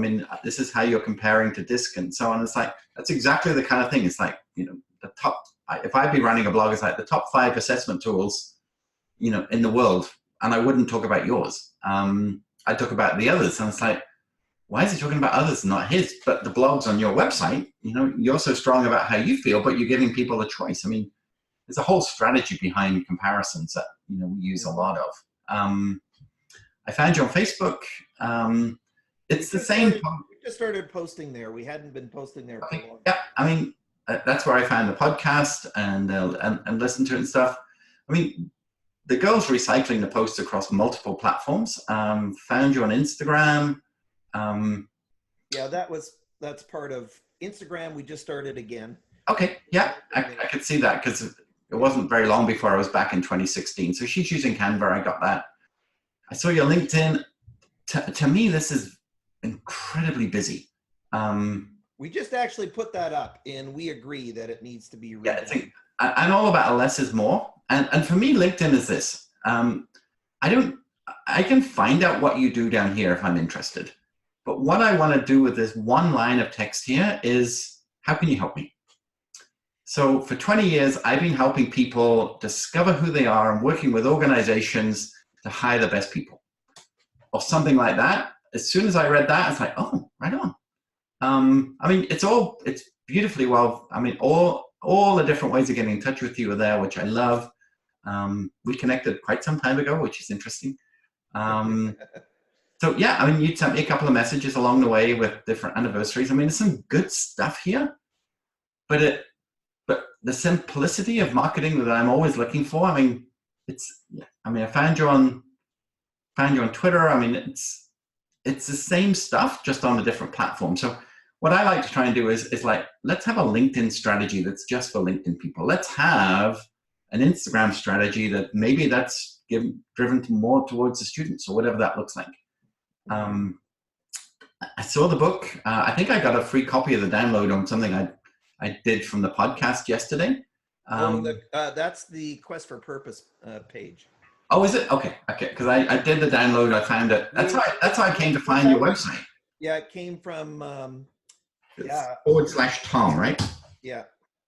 this is how you're comparing to disk and so on. It's like, that's exactly the kind of thing. It's like, the top, if I'd be running a blog, it's like the top 5 assessment tools, in the world. And I wouldn't talk about yours. I'd talk about the others. And it's like, why is he talking about others and not his? But the blogs on your website, you're so strong about how you feel, but you're giving people a choice. There's a whole strategy behind comparisons that, we use a lot of. I found you on Facebook. It's the same. We just started posting there. We hadn't been posting there for long. Yeah, that's where I found the podcast and listen to it and stuff. The girls recycling the posts across multiple platforms. Found you on Instagram. Yeah, that's part of Instagram. We just started again. Okay, yeah, I could see that because it wasn't very long before I was back in 2016. So she's using Canva. I got that. I saw your LinkedIn. To me, this is incredibly busy. We just actually put that up, and we agree that it needs to be redone. Yeah, I'm all about less is more. And for me, LinkedIn is this. I can find out what you do down here if I'm interested. But what I want to do with this one line of text here is, how can you help me? So for 20 years, I've been helping people discover who they are and working with organizations to hire the best people or something like that. As soon as I read that, it's like, oh, right on. It's beautifully well. All the different ways of getting in touch with you are there, which I love. We connected quite some time ago, which is interesting. So yeah, you sent me a couple of messages along the way with different anniversaries. There's some good stuff here, but the simplicity of marketing that I'm always looking for. I found you on Twitter. It's the same stuff, just on a different platform. So what I like to try and do is like, let's have a LinkedIn strategy that's just for LinkedIn people. Let's have an Instagram strategy that maybe that's driven more towards the students or whatever that looks like. I saw the book. I think I got a free copy of the download on something I did from the podcast yesterday. That's the Quest for Purpose page. Oh, is it? Okay. Because I did the download. I found it. That's how I came to find your website. Yeah, it came from /Tom, right? Yeah.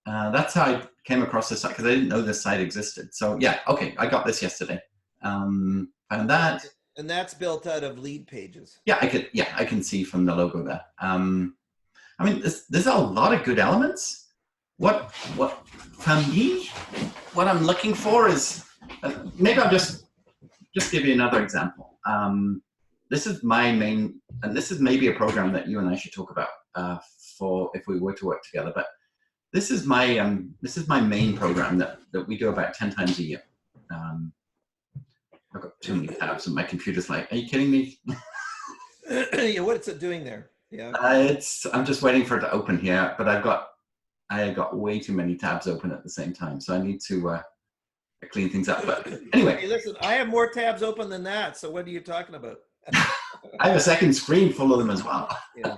That's how I came across this site because I didn't know this site existed. So yeah, okay, I got this yesterday. Found that. And that's built out of lead pages. Yeah, I can see from the logo there. There's a lot of good elements. What for me, what I'm looking for is maybe I'll just give you another example. This is my main, and this is maybe a program that you and I should talk about for if we were to work together. But this is my main program that we do about 10 times a year. I've got too many tabs, and my computer's like, "Are you kidding me?" Yeah, what's it doing there? Yeah, I'm just waiting for it to open here, but I got way too many tabs open at the same time, so I need to clean things up. But anyway, hey, listen, I have more tabs open than that. So what are you talking about? I have a second screen full of them as well. Yeah.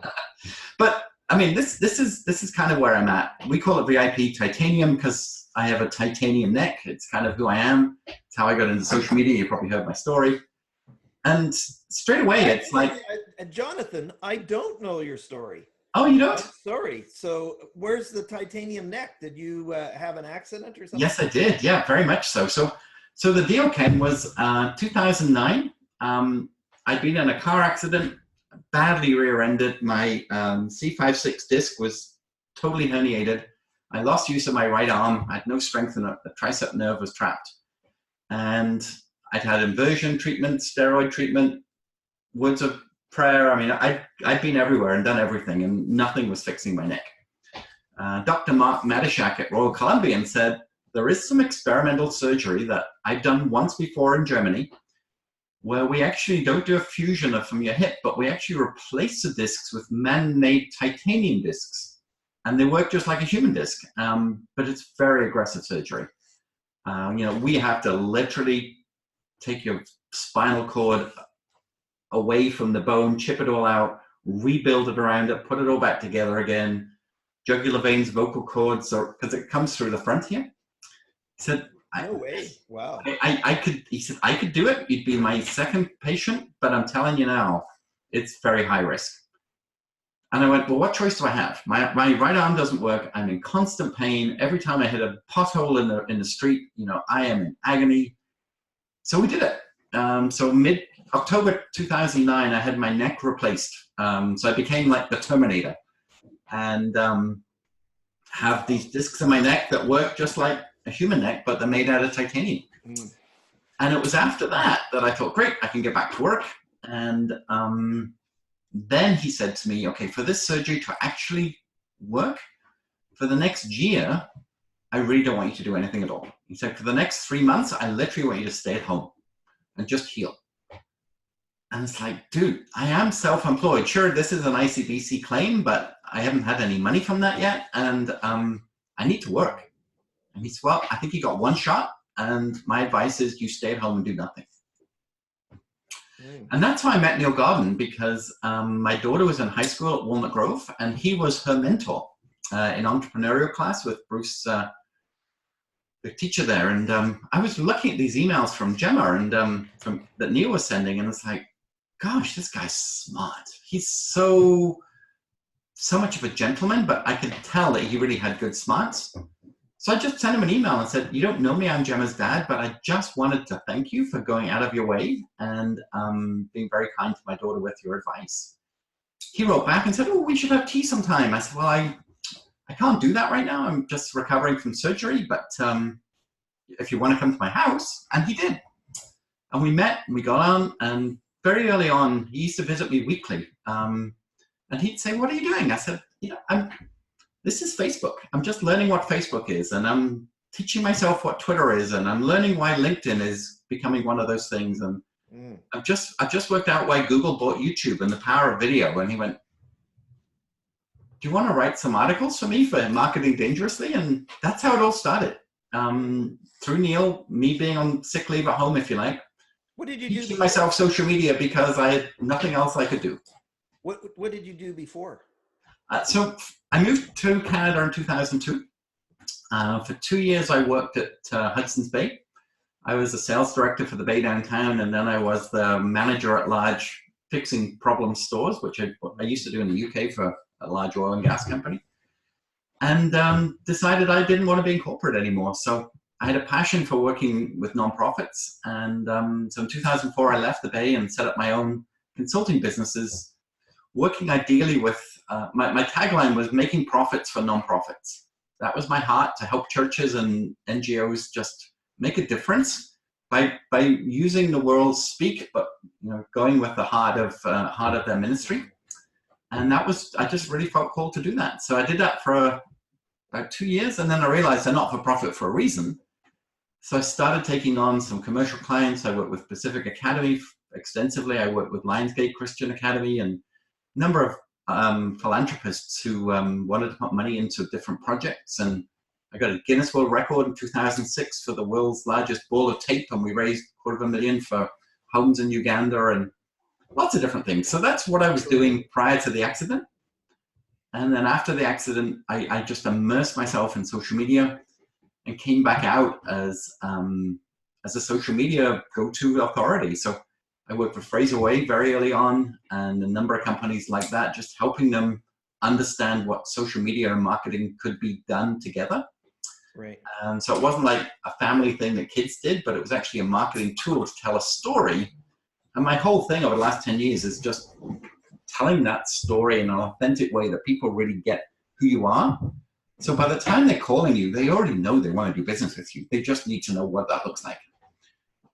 But this is kind of where I'm at. We call it VIP Titanium because I have a titanium neck. It's kind of who I am. It's how I got into social media. You probably heard my story. And straight away, it's like... Jonathan, I don't know your story. Oh, you don't? Sorry. So where's the titanium neck? Did you have an accident or something? Yes, I did. Yeah, very much so. So the deal, Ken, was 2009. I'd been in a car accident, badly rear-ended. My C5-6 disc was totally herniated. I lost use of my right arm. I had no strength in it. The tricep nerve was trapped. And I'd had inversion treatment, steroid treatment, prayer. I mean, I'd been everywhere and done everything, and nothing was fixing my neck. Dr. Mark Madishak at Royal Columbian said, there is some experimental surgery that I've done once before in Germany, where we actually don't do a fusion from your hip, but we actually replace the discs with man-made titanium discs. And they work just like a human disc, but it's very aggressive surgery. We have to literally take your spinal cord away from the bone, chip it all out, rebuild it around it, put it all back together again, jugular veins, vocal cords, because it comes through the front here. He said, no way. Wow. He said, I could do it. You'd be my second patient, but I'm telling you now, it's very high risk. And I went, well, what choice do I have? My right arm doesn't work. I'm in constant pain. Every time I hit a pothole in the street, I am in agony. So we did it. So mid-October 2009, I had my neck replaced. So I became like the Terminator, and have these discs in my neck that work just like a human neck, but they're made out of titanium. And it was after that I thought, great, I can get back to work. And then he said to me, okay, for this surgery to actually work, for the next year, I really don't want you to do anything at all. He said, for the next 3 months, I literally want you to stay at home and just heal. And it's like, dude, I am self-employed. Sure, this is an ICBC claim, but I haven't had any money from that yet. And I need to work. And he said, well, I think you got one shot. And my advice is you stay at home and do nothing. And that's how I met Neil Garden, because my daughter was in high school at Walnut Grove, and he was her mentor in entrepreneurial class with Bruce, the teacher there. And I was looking at these emails from Gemma and that Neil was sending, and it's like, gosh, this guy's smart. He's so much of a gentleman, but I could tell that he really had good smarts. So I just sent him an email and said, you don't know me, I'm Gemma's dad, but I just wanted to thank you for going out of your way and being very kind to my daughter with your advice. He wrote back and said, oh, we should have tea sometime. I said, well, I can't do that right now. I'm just recovering from surgery, but if you want to come to my house. And he did. And we met and we got on, and very early on, he used to visit me weekly. And he'd say, what are you doing? I said, this is Facebook. I'm just learning what Facebook is, and I'm teaching myself what Twitter is, and I'm learning why LinkedIn is becoming one of those things. And I've just worked out why Google bought YouTube and the power of video. And he went, do you want to write some articles for me for Marketing Dangerously? And that's how it all started. Through Neil, me being on sick leave at home, if you like. What did you do? Teaching myself social media because I had nothing else I could do. What did you do before? So I moved to Canada in 2002. For 2 years, I worked at Hudson's Bay. I was a sales director for the Bay downtown, and then I was the manager at large fixing problem stores, which I used to do in the UK for a large oil and gas company. And decided I didn't want to be in corporate anymore. So I had a passion for working with nonprofits. And so in 2004, I left the Bay and set up my own consulting businesses, working ideally with, my tagline was making profits for nonprofits. That was my heart, to help churches and NGOs just make a difference by using the world's speak, but going with the heart of their ministry. And I just really felt called to do that. So I did that for about 2 years, and then I realized they're not for profit for a reason. So I started taking on some commercial clients. I worked with Pacific Academy extensively. I worked with Lionsgate Christian Academy and a number of philanthropists who wanted to put money into different projects. And I got a Guinness World Record in 2006 for the world's largest ball of tape, and we raised $250,000 for homes in Uganda and lots of different things. So that's what I was doing prior to the accident. And then after the accident, I just immersed myself in social media and came back out as a social media go-to authority. So I worked with Fraser Way very early on, and a number of companies like that, just helping them understand what social media and marketing could be done together. Right. So it wasn't like a family thing that kids did, but it was actually a marketing tool to tell a story. And my whole thing over the last 10 years is just telling that story in an authentic way that people really get who you are. So by the time they're calling you, they already know they want to do business with you. They just need to know what that looks like.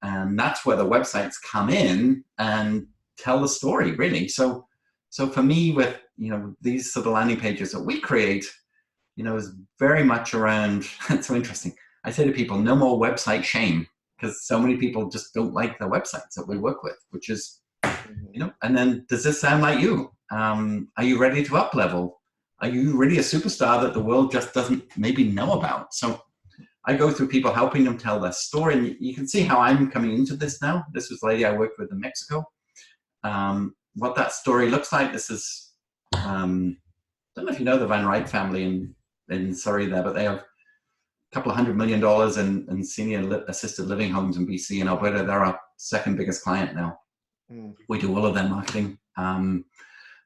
And that's where the websites come in. And tell the story, really. So for me, with, you know, these sort of landing pages that we create, you know, is very much around, it's so interesting. I say to people, no more website shame, because so many people just don't like the websites that we work with, which is, you know, and then does this sound like you? Are you ready to up level? Are you really a superstar that the world just doesn't maybe know about? So I go through people, helping them tell their story, and you can see how I'm coming into this now. This was a lady I worked with in Mexico. What that story looks like. This is, don't know if you know the Van Wright family in Surrey there, but they have a couple of $100 million in senior assisted living homes in BC and Alberta. They're our second biggest client now. We do all of their marketing.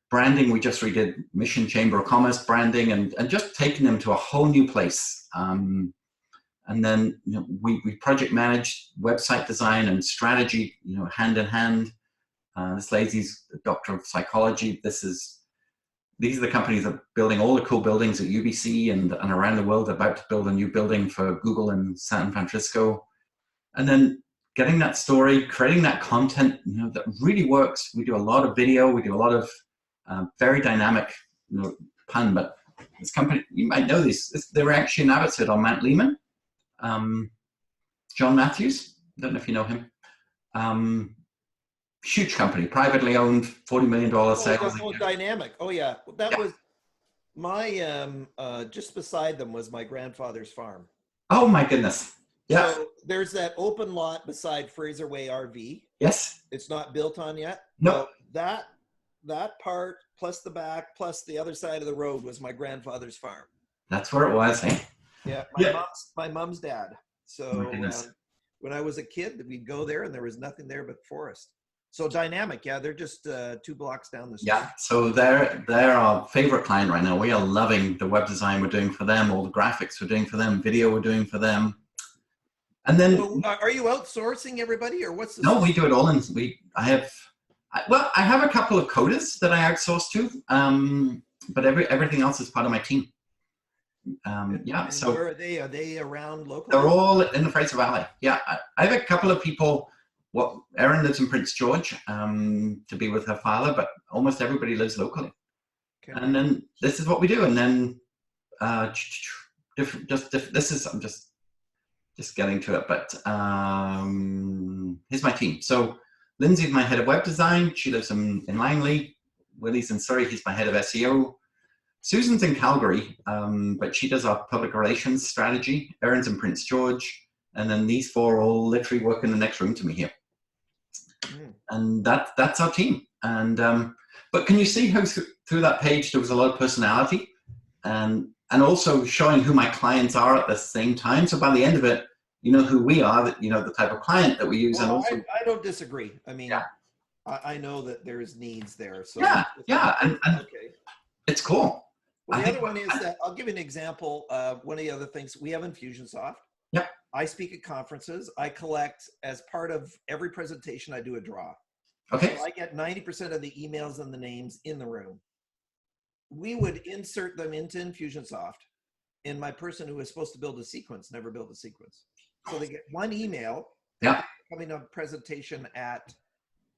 Branding, we just redid Mission Chamber of Commerce branding, and just taking them to a whole new place. And then, you know, we project managed website design and strategy, you know, hand in hand. This lady's a doctor of psychology. These are the companies that are building all the cool buildings at UBC and around the world, about to build a new building for Google in San Francisco. And then getting that story, creating that content, you know, that really works. We do a lot of video. We do a lot of very dynamic, you know, pun, but this company, you might know they were actually in Abbotsford on Mount Lehman. John Matthews, I don't know if you know him. Huge company, privately owned, $40 million sales. Oh, dynamic. Oh yeah, that was my just beside them was my grandfather's farm. Oh my goodness. Yeah. So there's that open lot beside Fraser Way RV. Yes. It's not built on yet. No. That part plus the back plus the other side of the road was my grandfather's farm. That's where it was, eh? Yeah. My mom's dad. So when I was a kid, we'd go there and there was nothing there but forest. So dynamic, yeah, they're just 2 blocks down the street. Yeah, so they're our favorite client right now. We are loving the web design we're doing for them, all the graphics we're doing for them, video we're doing for them. And then, so, are you outsourcing everybody, or what's the? No, we do it all. I have a couple of coders that I outsource to, but everything else is part of my team. Yeah. And so where are they? Are they around locally? They're all in the Fraser Valley. Yeah, I have a couple of people. Erin lives in Prince George to be with her father, but almost everybody lives locally. Okay. And then this is what we do. And then I'm just getting to it, but here's my team. So Lindsay's my head of web design. She lives in Langley. Willie's in Surrey. He's my head of SEO. Susan's in Calgary, but she does our public relations strategy. Erin's in Prince George. And then these 4 all literally work in the next room to me here. And that's our team. And but can you see how through that page there was a lot of personality, and also showing who my clients are at the same time. So by the end of it, you know who we are, that you know the type of client that we use. Well, and also I don't disagree. I mean, I know that there's needs there. So and okay. It's cool. Well, the other one is that I'll give you an example. One of the other things we have Infusionsoft. Yep. I speak at conferences. I collect, as part of every presentation, I do a draw. Okay. So I get 90% of the emails and the names in the room. We would insert them into Infusionsoft, and my person who was supposed to build a sequence never built a sequence. So they get one email coming to a presentation at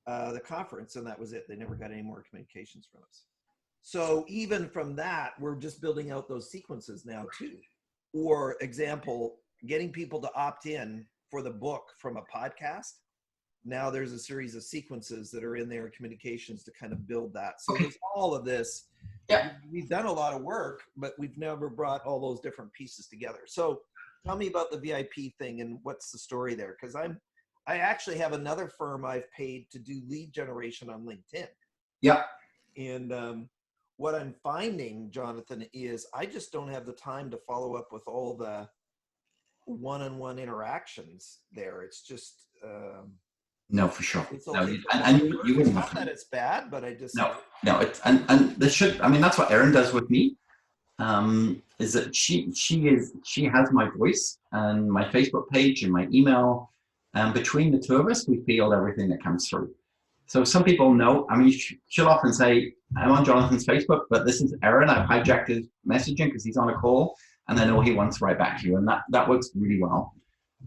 the conference, and that was it. They never got any more communications from us. So even from that, we're just building out those sequences now too. Or example, getting people to opt in for the book from a podcast. Now there's a series of sequences that are in their communications to kind of build that. So there's all of this. Yeah. We've done a lot of work, but we've never brought all those different pieces together. So tell me about the VIP thing and what's the story there? Because I actually have another firm I've paid to do lead generation on LinkedIn. Yeah. And what I'm finding, Jonathan, is I just don't have the time to follow up with all the one-on-one interactions there. It's just no, for sure. No, you wouldn't not that it's bad, but I just no. It's and this should. I mean, that's what Erin does with me. Is that she has my voice and my Facebook page and my email, and between the two of us, we field everything that comes through. So some people know. I mean, she'll often say, "I'm on Jonathan's Facebook, but this is Erin. I've hijacked his messaging because he's on a call, and I know he wants to write back to you," and that works really well.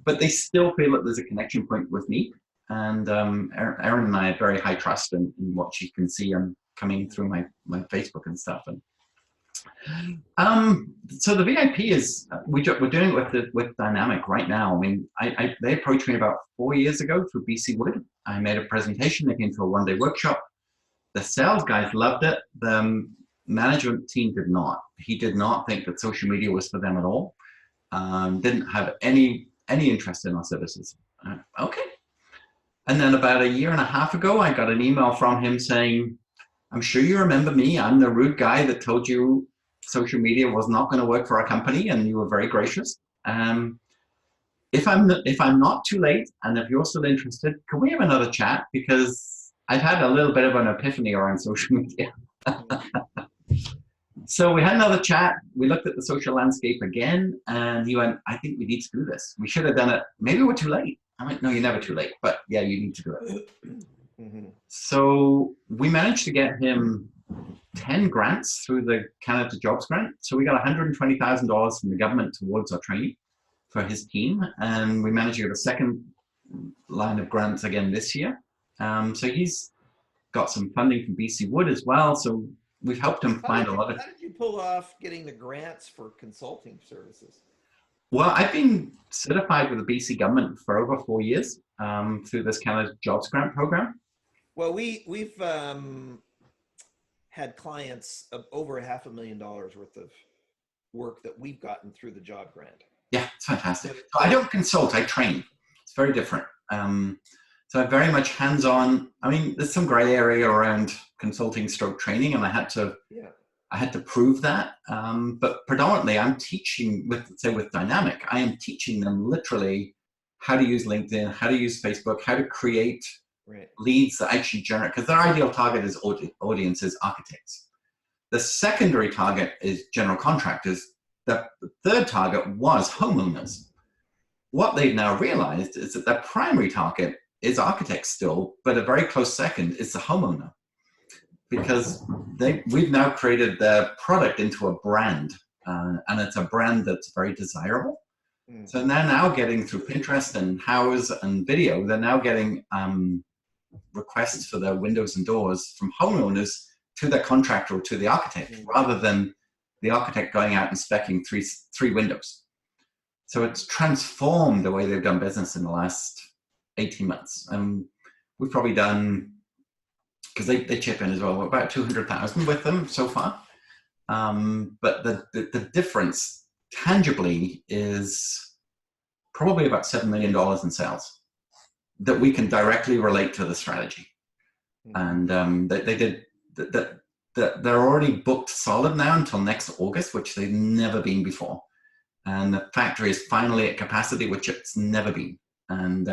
But they still feel that there's a connection point with me. And Erin and I have very high trust in what she can see coming through my Facebook and stuff. And so the VIP is we're doing it with Dynamic right now. I mean, they approached me about 4 years ago through BC Wood. I made a presentation. They came to a one-day workshop. The sales guys loved it. The management team did not. He did not think that social media was for them at all. Didn't have any interest in our services. Okay. And then about a year and a half ago, I got an email from him saying, I'm sure you remember me. I'm the rude guy that told you social media was not going to work for our company, and you were very gracious. If I'm not too late, and if you're still interested, can we have another chat? Because I've had a little bit of an epiphany around social media. So we had another chat. We looked at the social landscape again, and he went, I think we need to do this. We should have done it. Maybe we're too late. I'm like, no, you're never too late. But yeah, you need to do it. Mm-hmm. So we managed to get him 10 grants through the Canada Jobs Grant. So we got $120,000 from the government towards our training for his team. And we managed to get a second line of grants again this year. So he's got some funding from BC Wood as well. So we've helped him find a lot of... How did you pull off getting the grants for consulting services? Well, I've been certified with the BC government for over 4 years through this Canada Jobs Grant program. Well, we've had clients of over $500,000 worth of work that we've gotten through the job grant. Yeah, it's fantastic. So I don't consult, I train. It's very different. So I'm very much hands-on. I mean, there's some gray area around consulting stroke training, and I had to prove that. But predominantly I'm teaching with Dynamic, I am teaching them literally how to use LinkedIn, how to use Facebook, how to create leads that actually generate, because their ideal target is audience is architects. The secondary target is general contractors. The third target was homeowners. What they've now realized is that their primary target is architects still, but a very close second is the homeowner. Because we've now created their product into a brand, and it's a brand that's very desirable. Mm. So they're now getting through Pinterest and House and video, they're now getting requests for their windows and doors from homeowners to their contractor or to the architect, rather than the architect going out and speccing three windows. So it's transformed the way they've done business in the last 18 months. And we've probably done, because they chip in as well, about 200,000 with them so far. But the difference tangibly is probably about $7 million in sales that we can directly relate to the strategy. And they're already booked solid now until next August, which they've never been before. And the factory is finally at capacity, which it's never been. And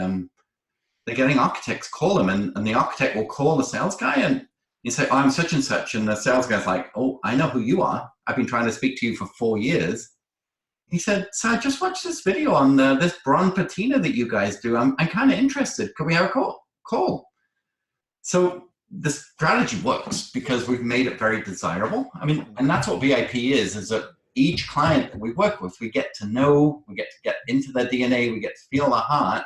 they're getting architects call them, and the architect will call the sales guy and you say, oh, I'm such and such. And the sales guy's like, oh, I know who you are. I've been trying to speak to you for 4 years. He said, so I just watched this video on this bronze patina that you guys do. I'm kind of interested. Could we have a call? So the strategy works because we've made it very desirable. I mean, and that's what VIP is that each client that we work with, we get to know, we get to get into their DNA, we get to feel their heart,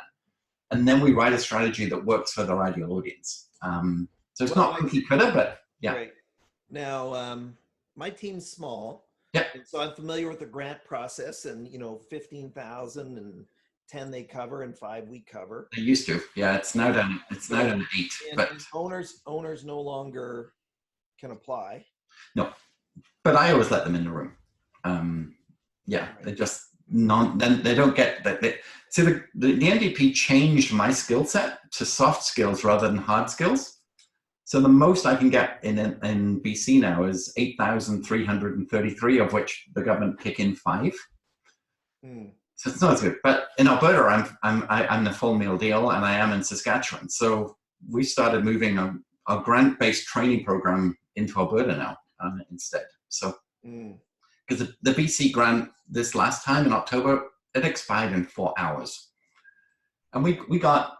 and then we write a strategy that works for their ideal audience. So it's not cookie cutter, but yeah. Right. Now, my team's small. Yeah. And so I'm familiar with the grant process, and 15,000 and 10 they cover and 5 we cover. They used to. Yeah, it's now down. It's now down to 8. But owners no longer can apply. No, but I always let them in the room. Yeah, right. They just then they don't get that. See, the NDP changed my skill set to soft skills rather than hard skills. So the most I can get in BC now is 8,333, of which the government kick in 5. So it's not as good. But in Alberta, I'm the full meal deal, and I am in Saskatchewan. So we started moving a grant-based training program into Alberta now instead. So because the BC grant this last time in October, it expired in 4 hours, and we got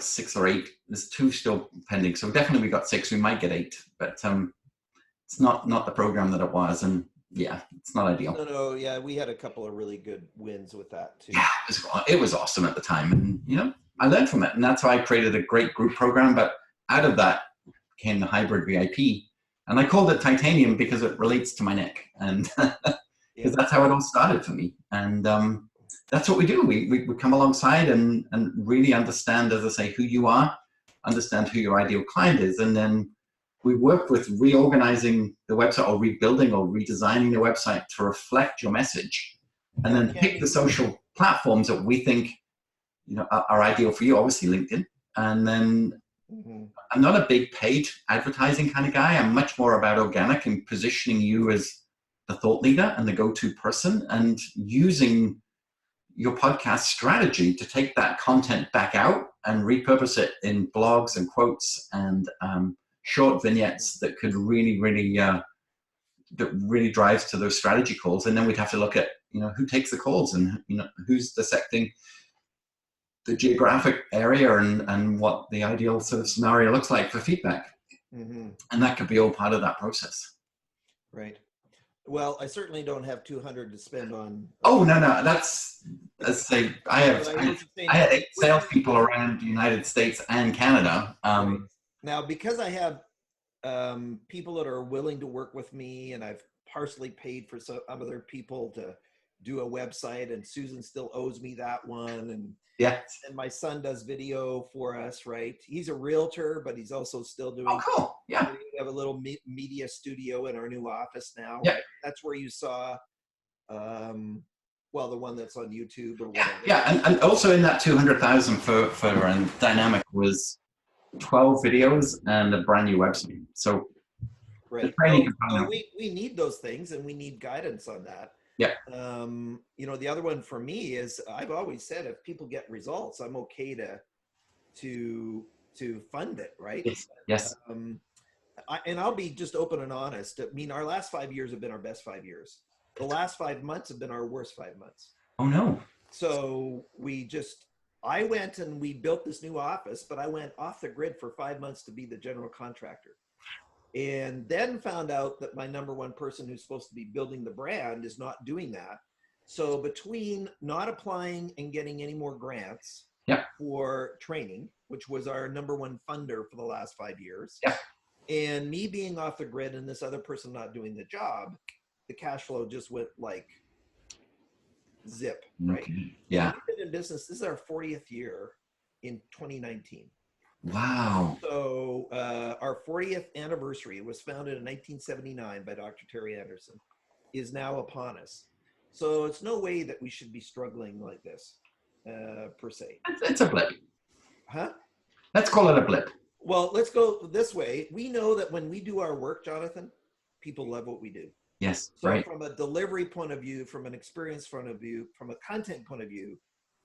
6 or 8. There's 2 still pending, so definitely we got 6. We might get 8, but it's not the program that it was, and yeah, it's not ideal. No, yeah, we had a couple of really good wins with that too. Yeah, it was awesome at the time, and I learned from it, and that's why I created a great group program. But out of that came the hybrid VIP, and I called it titanium because it relates to my neck, and because that's how it all started for me. And that's what we do. We come alongside and really understand, as I say, who you are, understand who your ideal client is, and then we work with reorganizing the website or rebuilding or redesigning the website to reflect your message, and then pick the social platforms that we think are ideal for you. Obviously LinkedIn, and then I'm not a big paid advertising kind of guy. I'm much more about organic and positioning you as the thought leader and the go-to person, and using your podcast strategy to take that content back out and repurpose it in blogs and quotes and short vignettes that could really that really drives to those strategy calls. And then we'd have to look at who takes the calls, and who's dissecting the geographic area, and what the ideal sort of scenario looks like for feedback. And that could be all part of that process. Right. Well, I certainly don't have 200 to spend on. Oh, no. That's, as I say, I had 8 salespeople around the United States and Canada. Right. Now, because I have people that are willing to work with me, and I've partially paid for some other people to do a website, and Susan still owes me that one. And and my son does video for us, right? He's a realtor, but he's also still doing. Oh, cool. Yeah. We have a little media studio in our new office now. Yeah. Right? That's where you saw, well, the one that's on YouTube or whatever. Yeah. And also in that 200,000 for Dynamic was 12 videos and a brand new website. So right. So we need those things, and we need guidance on that. Yeah. The other one for me is, I've always said, if people get results, I'm okay to fund it, right? Yes. I'll be just open and honest. I mean, our last 5 years have been our best 5 years. The last 5 months have been our worst 5 months. Oh no. So I went and we built this new office, but I went off the grid for 5 months to be the general contractor. And then found out that my number one person who's supposed to be building the brand is not doing that. So between not applying and getting any more grants for training, which was our number one funder for the last 5 years, and me being off the grid and this other person not doing the job, the cash flow just went like zip, right? Okay. Yeah. We've been in business. This is our 40th year in 2019. Wow. So our 40th anniversary, it was founded in 1979 by Dr. Terry Anderson, is now upon us. So it's no way that we should be struggling like this, per se. It's a blip. Huh? Let's call it a blip. Well, let's go this way. We know that when we do our work, Jonathan, people love what we do. Yes, so right. From a delivery point of view, from an experience point of view, from a content point of view,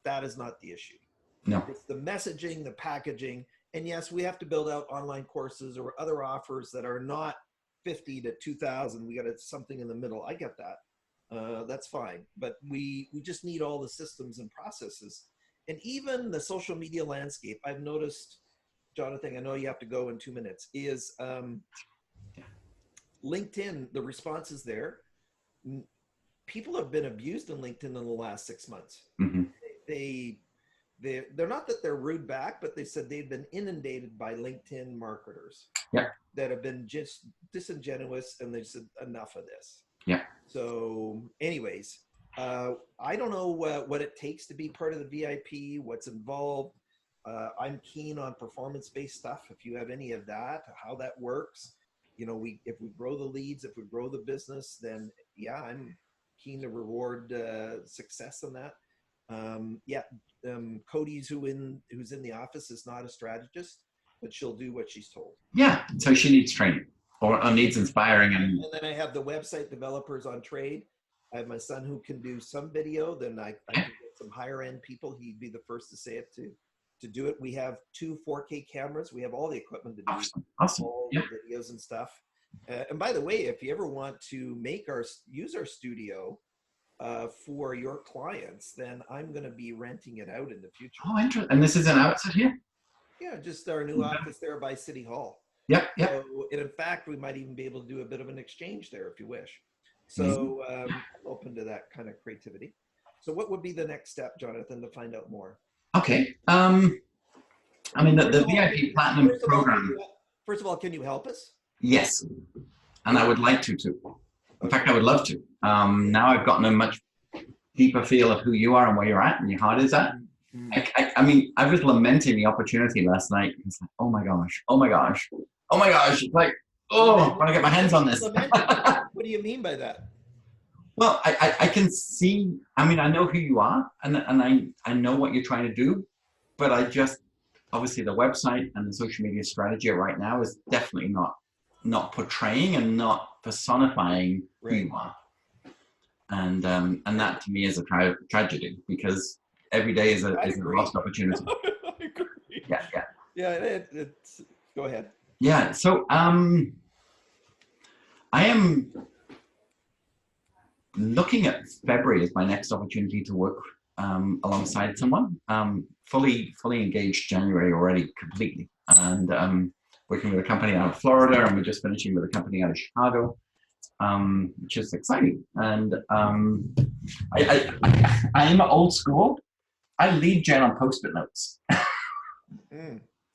that is not the issue. No. It's the messaging, the packaging. And yes, we have to build out online courses or other offers that are not 50 to 2,000. We got something in the middle. I get that. That's fine. But we just need all the systems and processes. And even the social media landscape, I've noticed, Jonathan, I know you have to go in 2 minutes, is LinkedIn, the responses there. People have been abused in LinkedIn in the last 6 months. They're not that they're rude back, but they said they've been inundated by LinkedIn marketers that have been just disingenuous, and they said enough of this. So anyways, I don't know what it takes to be part of the VIP, what's involved. I'm keen on performance-based stuff. If you have any of that, how that works, if we grow the leads, if we grow the business, then I'm keen to reward success in that. Cody's who's in the office is not a strategist, but she'll do what she's told. So she needs training or needs inspiring. And then I have the website developers on trade. I have my son who can do some video. Then I can get some higher end people. He'd be the first to say it to do it. We have 2 4K cameras. We have all the equipment to do awesome. all the videos and stuff. And by the way, if you ever want to use our studio for your clients, then I'm going to be renting it out in the future. Oh, interesting. And this is an outset here? Yeah, just our new office there by City Hall. So, and in fact, we might even be able to do a bit of an exchange there if you wish. So I'm open to that kind of creativity. So what would be the next step, Jonathan, to find out more? Okay. I mean, First the of all, VIP Platinum program, first of all, can you help us? yes, and I would like to too. In fact, I would love to. Now I've gotten a much deeper feel of who you are and where you're at and your heart is at. I mean, I was lamenting the opportunity last night. It's like, oh my gosh, oh my gosh, oh my gosh. It's like, oh, I want to get my hands on this. What do you mean by that? Well, I can see, I mean, I know who you are and I know what you're trying to do, but I just, obviously the website and the social media strategy right now is definitely not portraying and not personifying who you are. And that to me is a tragedy because every day is a lost opportunity. I agree. Yeah. It's go ahead. Yeah. So I am looking at February as my next opportunity to work alongside someone. Fully engaged January already completely, and working with a company out of Florida, and we're just finishing with a company out of Chicago, which is exciting. And I am old school. I lead gen on Post-it notes.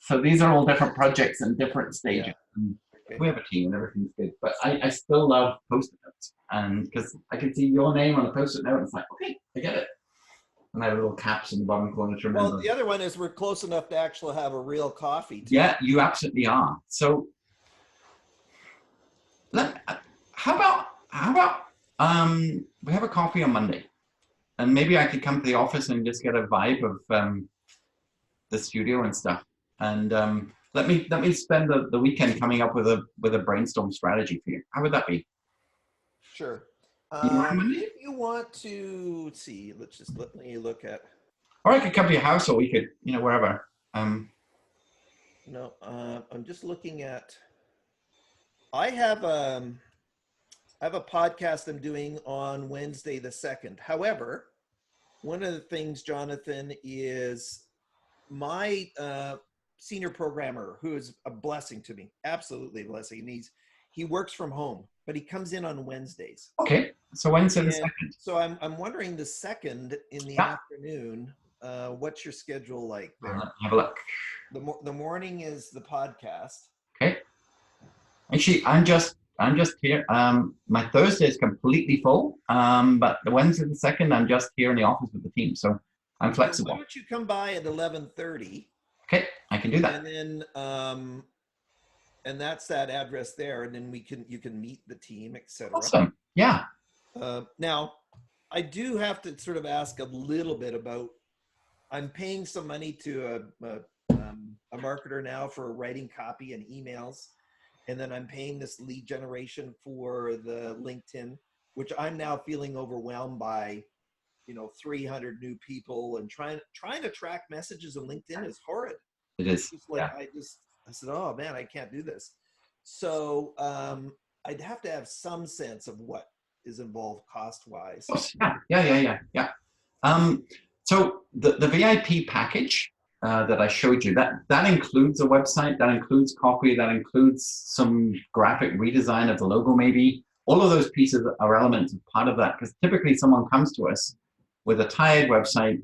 So these are all different projects and different stages. Yeah. We have a team and everything's good, but I still love Post-it notes, and because I can see your name on a Post-it note, and it's like, okay, I get it. And I have little caps in the bottom corner to remember. Well, the other one is we're close enough to actually have a real coffee too. Yeah, you absolutely are. So how about we have a coffee on Monday, and maybe I could come to the office and just get a vibe of the studio and stuff, and let me spend the weekend coming up with a brainstorm strategy for you. How would that be? Sure. If you want to, let's see, let me look at. Or I could come to your house, or we could, wherever. No, I'm just looking at. I have a podcast I'm doing on Wednesday the 2nd. However, one of the things, Jonathan, is my senior programmer, who is a blessing to me, absolutely a blessing. He works from home, but he comes in on Wednesdays. Okay, so Wednesday the 2nd. So I'm wondering the 2nd in the afternoon. What's your schedule like there? Have a look. The morning is the podcast. Okay. Actually, I'm just here. My Thursday is completely full. But the Wednesday the 2nd, I'm just here in the office with the team, so I'm flexible. So why don't you come by at 11:30? Okay, I can do that. And then and that's that address there, and then you can meet the team, etc. Awesome. Yeah. Now, I do have to sort of ask a little bit about. I'm paying some money to a marketer now for writing copy and emails, and then I'm paying this lead generation for the LinkedIn, which I'm now feeling overwhelmed by. 300 new people, and trying to track messages on LinkedIn is horrid. It is. I said, oh man, I can't do this. So I'd have to have some sense of what is involved cost-wise. Yeah. So the VIP package that I showed you, that includes a website, that includes copy, that includes some graphic redesign of the logo maybe. All of those pieces are elements of part of that, because typically someone comes to us with a tired website,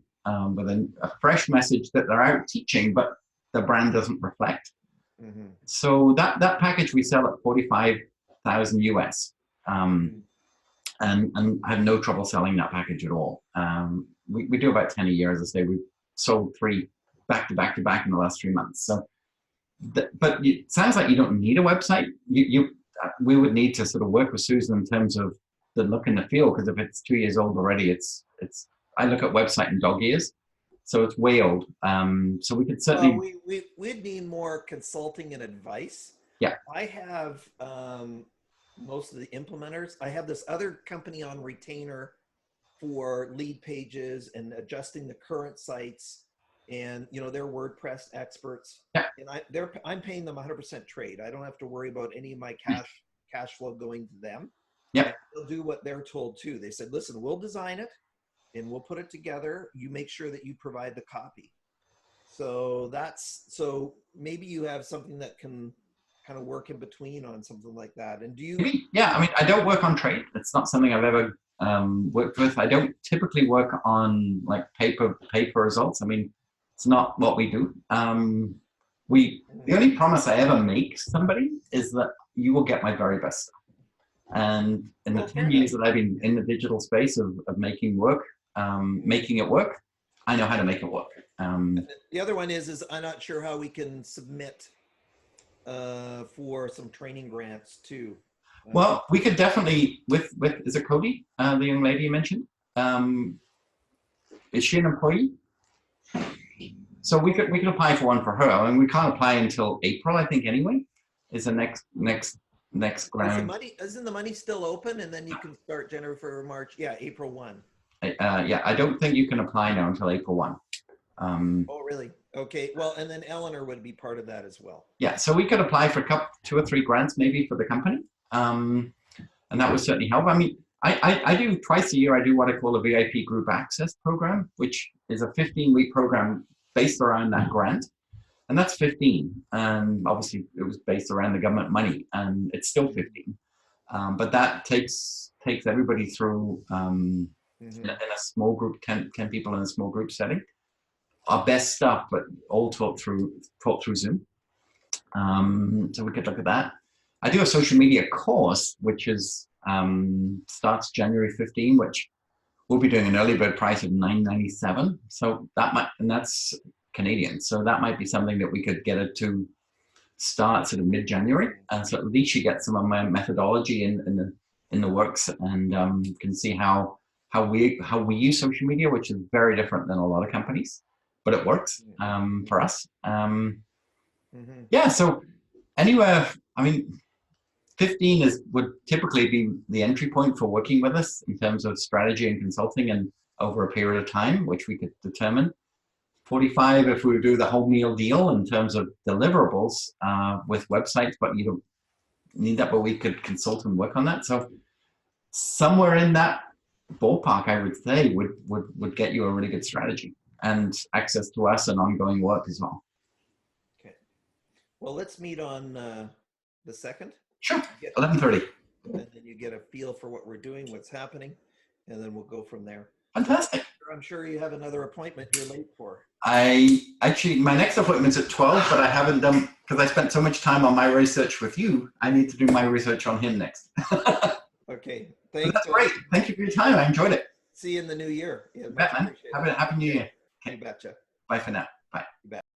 with a fresh message that they're out teaching, but the brand doesn't reflect. Mm-hmm. So that package we sell at $45,000 US, and I have no trouble selling that package at all. We do about 10 a year, as I say. We've sold 3 back to back in the last 3 months. So, but it sounds like you don't need a website. We would need to sort of work with Susan in terms of the look and the feel, because if it's 2 years old already, it's. I look at website in dog years, so it's way old. So we could certainly. We'd need more consulting and advice. Yeah. I have most of the implementers. I have this other company on retainer for lead pages and adjusting the current sites, and they're WordPress experts. Yeah. And I'm paying them 100% trade. I don't have to worry about any of my cash flow going to them. Yeah. They'll do what they're told too. They said, listen, we'll design it and we'll put it together. You make sure that you provide the copy. So maybe you have something that can kind of work in between on something like that. And do you? Yeah, I mean, I don't work on trade. It's not something I've ever worked with. I don't typically work on like paper results. I mean, it's not what we do. The only promise I ever make somebody is that you will get my very best stuff. And in the 10 years that I've been in the digital space of making making it work, I know how to make it work. The other one is I'm not sure how we can submit for some training grants too. Well, we could definitely, with is it Cody, the young lady you mentioned? Is she an employee? So we could apply for one for her, and we can't apply until April, I think. Anyway, is the next round. Isn't the money still open, and then you can start January, February, March? Yeah, April 1. Yeah, I don't think you can apply now until April 1. Oh, really? Okay. Well, and then Eleanor would be part of that as well. Yeah, so we could apply for 2 or 3 grants maybe for the company, and that would certainly help. I mean, I do twice a year. I do what I call a VIP group access program, which is a 15-week program based around that grant. And that's 15. And obviously it was based around the government money, and it's still 15. But that takes everybody through in a small group, 10 people in a small group setting. Our best stuff, but all taught through Zoom. So we could look at that. I do a social media course, which is starts January 15, which we'll be doing an early bird price of $9.97. So that might, and that's Canadian. So that might be something that we could get it to start sort of mid-January. And so at least you get some of my methodology in the works, and can see how we use social media, which is very different than a lot of companies, but it works for us. Yeah. So anywhere, I mean, 15 would typically be the entry point for working with us in terms of strategy and consulting, and over a period of time, which we could determine. 45 if we do the whole meal deal in terms of deliverables with websites, but you don't need that, but we could consult and work on that. So somewhere in that ballpark, I would say, would get you a really good strategy and access to us and ongoing work as well. Okay. Well, let's meet on the 2nd. Sure, 11:30. And then you get a feel for what we're doing, what's happening, and then we'll go from there. Fantastic. I'm sure you have another appointment you're late for. My next appointment's at 12, but I haven't done, because I spent so much time on my research with you. I need to do my research on him next. Okay. Thanks. That's great. Thank you for your time. I enjoyed it. See you in the new year. Yeah, man. Have a happy new year. Okay. You betcha. Bye for now. Bye. You bet.